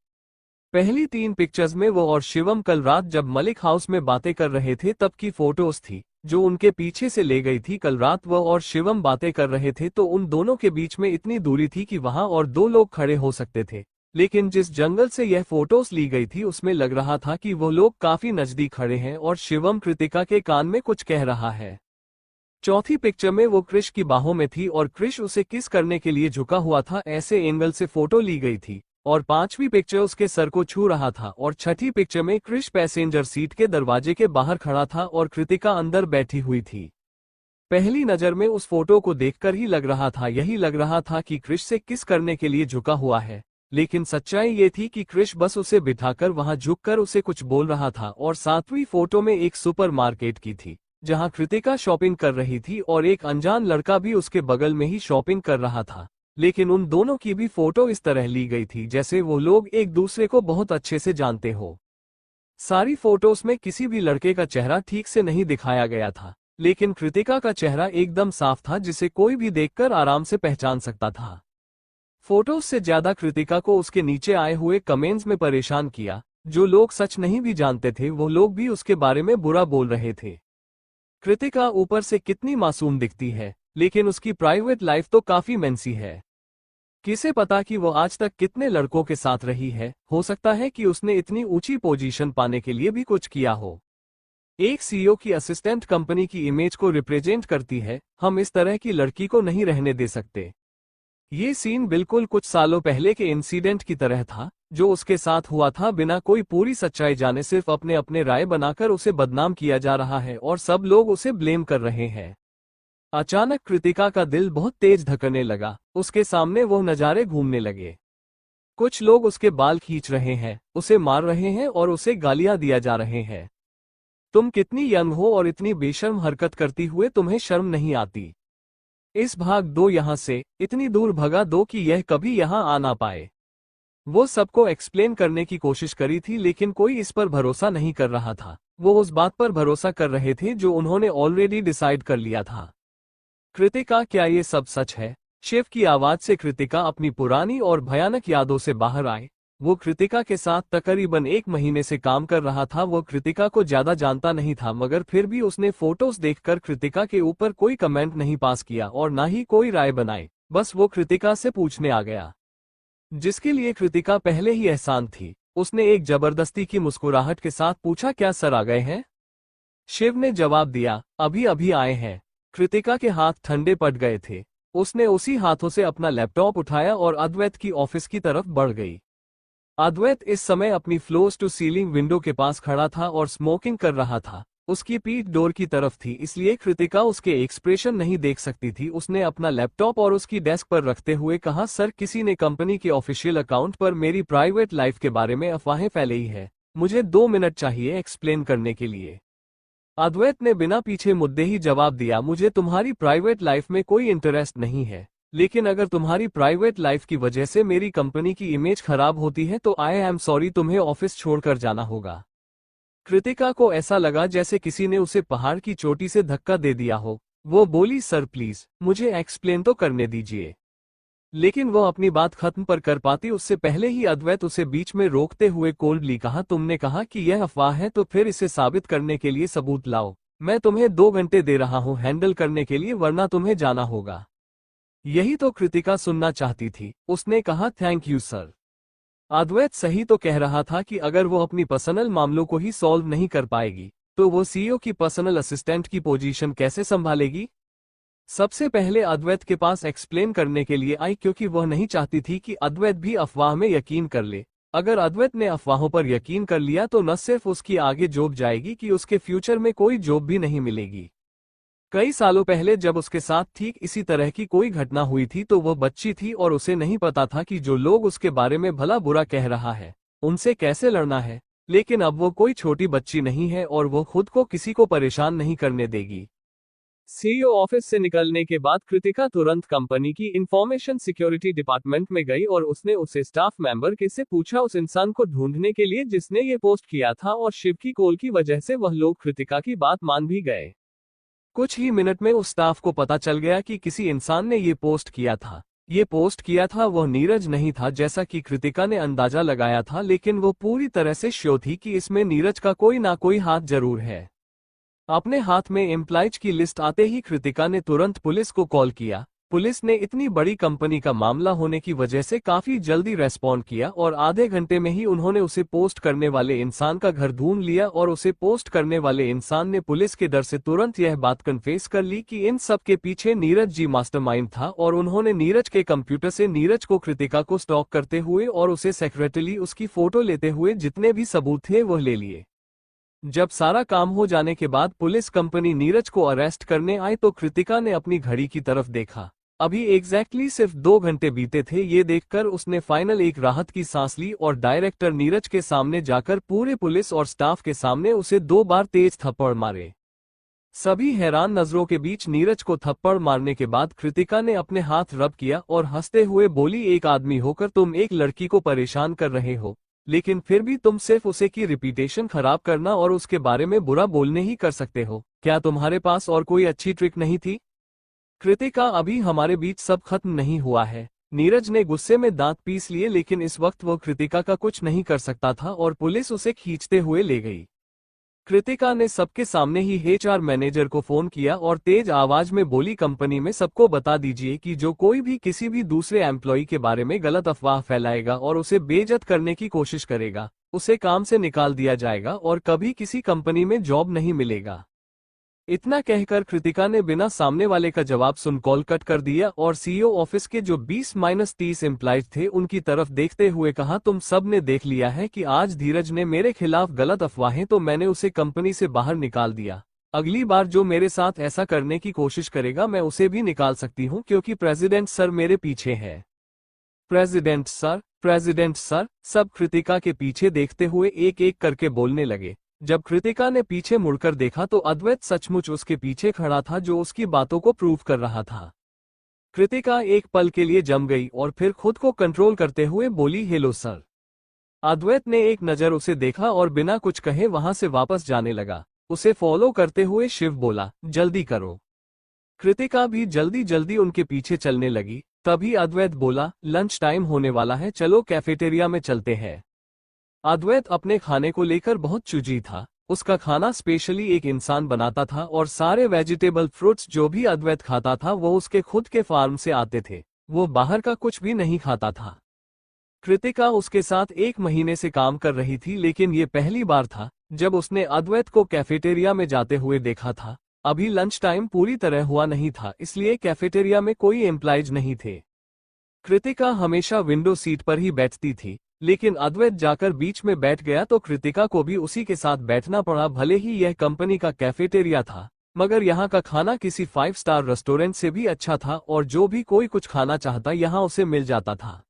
पहली 3 पिक्चर्स में वो और शिवम कल रात जब मलिक हाउस में बातें कर रहे थे तब की फोटोज थी, जो उनके पीछे से ले गई थी। कल रात वो और शिवम बातें कर रहे थे तो उन दोनों के बीच में इतनी दूरी थी कि वहां और 2 लोग खड़े हो सकते थे, लेकिन जिस जंगल से यह फोटोज ली गई थी उसमें लग रहा था कि वो लोग काफी नजदीक खड़े हैं और शिवम कृतिका के कान में कुछ कह रहा है। चौथी पिक्चर में वो क्रिश की बाहों में थी और क्रिश उसे किस करने के लिए झुका हुआ था, ऐसे एंगल से फोटो ली गई थी। और 5वीं पिक्चर उसके सर को छू रहा था और 6ठी पिक्चर में क्रिश पैसेंजर सीट के दरवाजे के बाहर खड़ा था और कृतिका अंदर बैठी हुई थी। पहली नजर में उस फोटो को देखकर ही लग रहा था कि क्रिश से किस करने के लिए झुका हुआ है, लेकिन सच्चाई ये थी कि क्रिश बस उसे बिठाकर वहां झुककर उसे कुछ बोल रहा था। और 7वीं फोटो में एक सुपरमार्केट की थी, जहां कृतिका शॉपिंग कर रही थी और एक अनजान लड़का भी उसके बगल में ही शॉपिंग कर रहा था, लेकिन उन दोनों की भी फोटो इस तरह ली गई थी जैसे वो लोग एक दूसरे को बहुत अच्छे से जानते हो। सारी फोटोज में किसी भी लड़के का चेहरा ठीक से नहीं दिखाया गया था, लेकिन कृतिका का चेहरा एकदम साफ था, जिसे कोई भी देखकर आराम से पहचान सकता था। फोटोज से ज्यादा कृतिका को उसके नीचे आए हुए कमेंट्स में परेशान किया। जो लोग सच नहीं भी जानते थे वो लोग भी उसके बारे में बुरा बोल रहे थे। कृतिका ऊपर से कितनी मासूम दिखती है, लेकिन उसकी प्राइवेट लाइफ तो काफी मेंसी है। किसे पता कि वो आज तक कितने लड़कों के साथ रही है। हो सकता है कि उसने इतनी ऊंची पोजीशन पाने के लिए भी कुछ किया हो। एक सीईओ की असिस्टेंट कंपनी की इमेज को रिप्रेजेंट करती है। हम इस तरह की लड़की को नहीं रहने दे सकते। ये सीन बिल्कुल कुछ सालों पहले के इंसिडेंट की तरह था, जो उसके साथ हुआ था। बिना कोई पूरी सच्चाई जाने सिर्फ अपने अपने राय बनाकर उसे बदनाम किया जा रहा है और सब लोग उसे ब्लेम कर रहे हैं। अचानक कृतिका का दिल बहुत तेज धड़कने लगा। उसके सामने वो नज़ारे घूमने लगे। कुछ लोग उसके बाल खींच रहे हैं, उसे मार रहे हैं और उसे गालियां दिया जा रहे हैं। तुम कितनी यंग हो और इतनी बेशर्म हरकत करती हुए तुम्हें शर्म नहीं आती? इस भाग दो यहां से, इतनी दूर भगा दो कि यह कभी यहां आ ना पाए। वो सबको एक्सप्लेन करने की कोशिश करी थी, लेकिन कोई इस पर भरोसा नहीं कर रहा था। वो उस बात पर भरोसा कर रहे थे जो उन्होंने ऑलरेडी डिसाइड कर लिया था। कृतिका, क्या ये सब सच है? शिव की आवाज से कृतिका अपनी पुरानी और भयानक यादों से बाहर आए। वो कृतिका के साथ तकरीबन 1 महीने से काम कर रहा था। वो कृतिका को ज्यादा जानता नहीं था, मगर फिर भी उसने फोटोज देखकर कृतिका के ऊपर कोई कमेंट नहीं पास किया और ना ही कोई राय बनाई। बस वो कृतिका से पूछने आ गया, जिसके लिए कृतिका पहले ही एहसान थी। उसने एक जबरदस्ती की मुस्कुराहट के साथ पूछा, क्या सर आ गए हैं? शिव ने जवाब दिया, अभी अभी आए हैं। कृतिका के हाथ ठंडे पड़ गए थे। उसने उसी हाथों से अपना लैपटॉप उठाया और अद्वैत की ऑफिस की तरफ बढ़ गई। अद्वैत इस समय अपनी फ्लोर्स टू सीलिंग विंडो के पास खड़ा था और स्मोकिंग कर रहा था। उसकी पीठ डोर की तरफ थी, इसलिए कृतिका उसके एक्सप्रेशन नहीं देख सकती थी। उसने अपना लैपटॉप और उसकी डेस्क पर रखते हुए कहा, सर, किसी ने कंपनी के ऑफिशियल अकाउंट पर मेरी प्राइवेट लाइफ के बारे में अफवाहें फैलाई है। मुझे 2 मिनट चाहिए एक्सप्लेन करने के लिए। अद्वैत ने बिना पीछे मुद्दे ही जवाब दिया, मुझे तुम्हारी प्राइवेट लाइफ में कोई इंटरेस्ट नहीं है, लेकिन अगर तुम्हारी प्राइवेट लाइफ की वजह से मेरी कंपनी की इमेज खराब होती है तो आई एम सॉरी, तुम्हें ऑफिस छोड़कर जाना होगा। कृतिका को ऐसा लगा जैसे किसी ने उसे पहाड़ की चोटी से धक्का दे दिया हो। वो बोली, सर प्लीज मुझे एक्सप्लेन तो करने दीजिए। लेकिन वो अपनी बात खत्म पर कर पाती उससे पहले ही अद्वैत उसे बीच में रोकते हुए कोल्डली कहा, तुमने कहा कि यह अफवाह है, तो फिर इसे साबित करने के लिए सबूत लाओ। मैं तुम्हें 2 घंटे दे रहा हूं हैंडल करने के लिए, वरना तुम्हें जाना होगा। यही तो कृतिका सुनना चाहती थी। उसने कहा, थैंक यू सर। अद्वैत सही तो कह रहा था कि अगर वो अपनी पर्सनल मामलों को ही सॉल्व नहीं कर पाएगी तो वो सीईओ की पर्सनल असिस्टेंट की पोजीशन कैसे संभालेगी। सबसे पहले अद्वैत के पास एक्सप्लेन करने के लिए आई क्योंकि वह नहीं चाहती थी कि अद्वैत भी अफवाह में यकीन कर ले। अगर अद्वैत ने अफवाहों पर यकीन कर लिया तो न सिर्फ उसकी आगे जॉब जाएगी कि उसके फ्यूचर में कोई जॉब भी नहीं मिलेगी। कई सालों पहले जब उसके साथ ठीक इसी तरह की कोई घटना हुई थी तो वह बच्ची थी और उसे नहीं पता था कि जो लोग उसके बारे में भला बुरा कह रहा है उनसे कैसे लड़ना है। लेकिन अब वो कोई छोटी बच्ची नहीं है और वो खुद को किसी को परेशान नहीं करने देगी। सीईओ ऑफिस से निकलने के बाद कृतिका तुरंत कंपनी की इंफॉर्मेशन सिक्योरिटी डिपार्टमेंट में गई और उसने उससे स्टाफ मेंबर के से पूछा उस इंसान को ढूंढने के लिए जिसने ये पोस्ट किया था और शिव की कॉल की वजह से वह लोग कृतिका की बात मान भी गए। कुछ ही मिनट में उस स्टाफ को पता चल गया कि किसी इंसान ने ये पोस्ट किया था। ये पोस्ट किया था वह नीरज नहीं था जैसा कि कृतिका ने अंदाजा लगाया था, लेकिन वो पूरी तरह से श्योर थी कि इसमें नीरज का कोई ना कोई हाथ जरूर है। अपने हाथ में एम्प्लॉयज की लिस्ट आते ही कृतिका ने तुरंत पुलिस को कॉल किया। पुलिस ने इतनी बड़ी कंपनी का मामला होने की वजह से काफी जल्दी रेस्पॉन्ड किया और आधे घंटे में ही उन्होंने उसे पोस्ट करने वाले इंसान का घर ढूंढ लिया और उसे पोस्ट करने वाले इंसान ने पुलिस के डर से तुरंत यह बात कन्फेस कर ली कि इन सब के पीछे नीरज जी मास्टरमाइंड था और उन्होंने नीरज के कंप्यूटर से नीरज को कृतिका को स्टॉक करते हुए और उसे सेक्रेटली उसकी फोटो लेते हुए जितने भी सबूत थे वह ले लिए। जब सारा काम हो जाने के बाद पुलिस कंपनी नीरज को अरेस्ट करने आई तो कृतिका ने अपनी घड़ी की तरफ देखा। अभी एग्जैक्टली सिर्फ 2 घंटे बीते थे। ये देखकर उसने फाइनल एक राहत की सांस ली और डायरेक्टर नीरज के सामने जाकर पूरे पुलिस और स्टाफ के सामने उसे 2 बार तेज थप्पड़ मारे। सभी हैरान नजरों के बीच नीरज को थप्पड़ मारने के बाद कृतिका ने अपने हाथ रब किया और हंसते हुए बोली, एक आदमी होकर तुम एक लड़की को परेशान कर रहे हो, लेकिन फिर भी तुम सिर्फ उसे की रिपीटेशन खराब करना और उसके बारे में बुरा बोलने ही कर सकते हो। क्या तुम्हारे पास और कोई अच्छी ट्रिक नहीं थी? कृतिका, अभी हमारे बीच सब खत्म नहीं हुआ है। नीरज ने गुस्से में दांत पीस लिए, लेकिन इस वक्त वो कृतिका का कुछ नहीं कर सकता था और पुलिस उसे खींचते हुए ले गई। कृतिका ने सबके सामने ही एचआर मैनेजर को फोन किया और तेज आवाज में बोली, कंपनी में सबको बता दीजिए कि जो कोई भी किसी भी दूसरे एम्प्लॉय के बारे में गलत अफवाह फैलाएगा और उसे बेइज्जत करने की कोशिश करेगा उसे काम से निकाल दिया जाएगा और कभी किसी कंपनी में जॉब नहीं मिलेगा। इतना कहकर कृतिका ने बिना सामने वाले का जवाब सुन कॉल कट कर दिया और सीईओ ऑफिस के जो 20-30 एम्प्लॉयज थे उनकी तरफ देखते हुए कहा, तुम सब ने देख लिया है कि आज धीरज ने मेरे खिलाफ गलत अफवाहें तो मैंने उसे कंपनी से बाहर निकाल दिया। अगली बार जो मेरे साथ ऐसा करने की कोशिश करेगा मैं उसे भी निकाल सकती हूँ क्योंकि प्रेसिडेंट सर मेरे पीछे है। प्रेसिडेंट सर, प्रेसिडेंट सर, सब कृतिका के पीछे देखते हुए एक एक करके बोलने लगे। जब कृतिका ने पीछे मुड़कर देखा तो अद्वैत सचमुच उसके पीछे खड़ा था जो उसकी बातों को प्रूव कर रहा था। कृतिका एक पल के लिए जम गई और फिर खुद को कंट्रोल करते हुए बोली, हेलो सर। अद्वैत ने एक नजर उसे देखा और बिना कुछ कहे वहां से वापस जाने लगा। उसे फॉलो करते हुए शिव बोला, जल्दी करो। कृतिका भी जल्दी जल्दी उनके पीछे चलने लगी। तभी अद्वैत बोला, लंच टाइम होने वाला है, चलो कैफेटेरिया में चलते हैं। अद्वैत अपने खाने को लेकर बहुत चूजी था। उसका खाना स्पेशली एक इंसान बनाता था और सारे वेजिटेबल फ्रूट्स जो भी अद्वैत खाता था वो उसके खुद के फार्म से आते थे। वो बाहर का कुछ भी नहीं खाता था। कृतिका उसके साथ 1 महीने से काम कर रही थी, लेकिन ये पहली बार था जब उसने अद्वैत को कैफेटेरिया में जाते हुए देखा था। अभी लंच टाइम पूरी तरह हुआ नहीं था, इसलिए कैफेटेरिया में कोई एम्प्लॉयज नहीं थे। कृतिका हमेशा विंडो सीट पर ही बैठती थी, लेकिन अद्वैत जाकर बीच में बैठ गया तो कृतिका को भी उसी के साथ बैठना पड़ा। भले ही यह कंपनी का कैफेटेरिया था, मगर यहाँ का खाना किसी 5 स्टार रेस्टोरेंट से भी अच्छा था और जो भी कोई कुछ खाना चाहता यहाँ उसे मिल जाता था।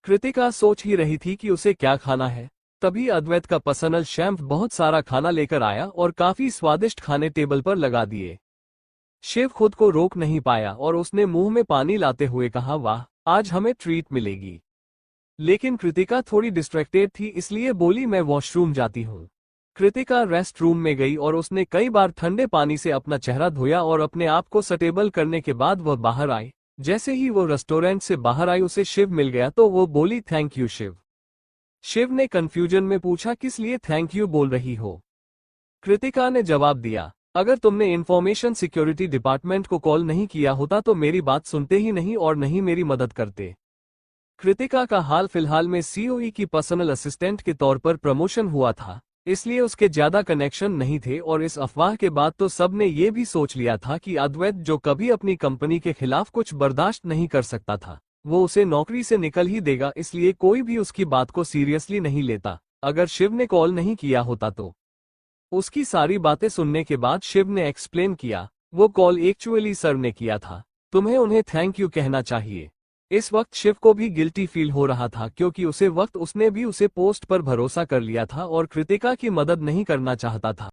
कृतिका सोच ही रही थी कि उसे क्या खाना है, तभी अद्वैत का पर्सनल शेफ बहुत सारा खाना लेकर आया और काफी स्वादिष्ट खाने टेबल पर लगा दिए। शिव खुद को रोक नहीं पाया और उसने मुंह में पानी लाते हुए कहा, वाह, आज हमें ट्रीट मिलेगी। लेकिन कृतिका थोड़ी डिस्ट्रैक्टेड थी, इसलिए बोली, मैं वॉशरूम जाती हूँ। कृतिका रेस्ट रूम में गई और उसने कई बार ठंडे पानी से अपना चेहरा धोया और अपने आप को स्टेबल करने के बाद वह बाहर आई। जैसे ही वो रेस्टोरेंट से बाहर आई उसे शिव मिल गया तो वो बोली, थैंक यू शिव। शिव ने कंफ्यूजन में पूछा, किस लिए थैंक यू बोल रही हो? कृतिका ने जवाब दिया, अगर तुमने इंफॉर्मेशन सिक्योरिटी डिपार्टमेंट को कॉल नहीं किया होता तो मेरी बात सुनते ही नहीं और नहीं मेरी मदद करते। कृतिका का हाल फिलहाल में सीओई की पर्सनल असिस्टेंट के तौर पर प्रमोशन हुआ था, इसलिए उसके ज्यादा कनेक्शन नहीं थे और इस अफवाह के बाद तो सबने ये भी सोच लिया था कि अद्वैत, जो कभी अपनी कंपनी के खिलाफ कुछ बर्दाश्त नहीं कर सकता था, वो उसे नौकरी से निकल ही देगा, इसलिए कोई भी उसकी बात को सीरियसली नहीं लेता। अगर शिव ने कॉल नहीं किया होता तो। उसकी सारी बातें सुनने के बाद शिव ने एक्सप्लेन किया, वो कॉल एक्चुअली सर ने किया था, तुम्हें उन्हें थैंक यू कहना चाहिए। इस वक्त शिव को भी गिल्टी फील हो रहा था क्योंकि उसे वक्त उसने भी उसे पोस्ट पर भरोसा कर लिया था और कृतिका की मदद नहीं करना चाहता था।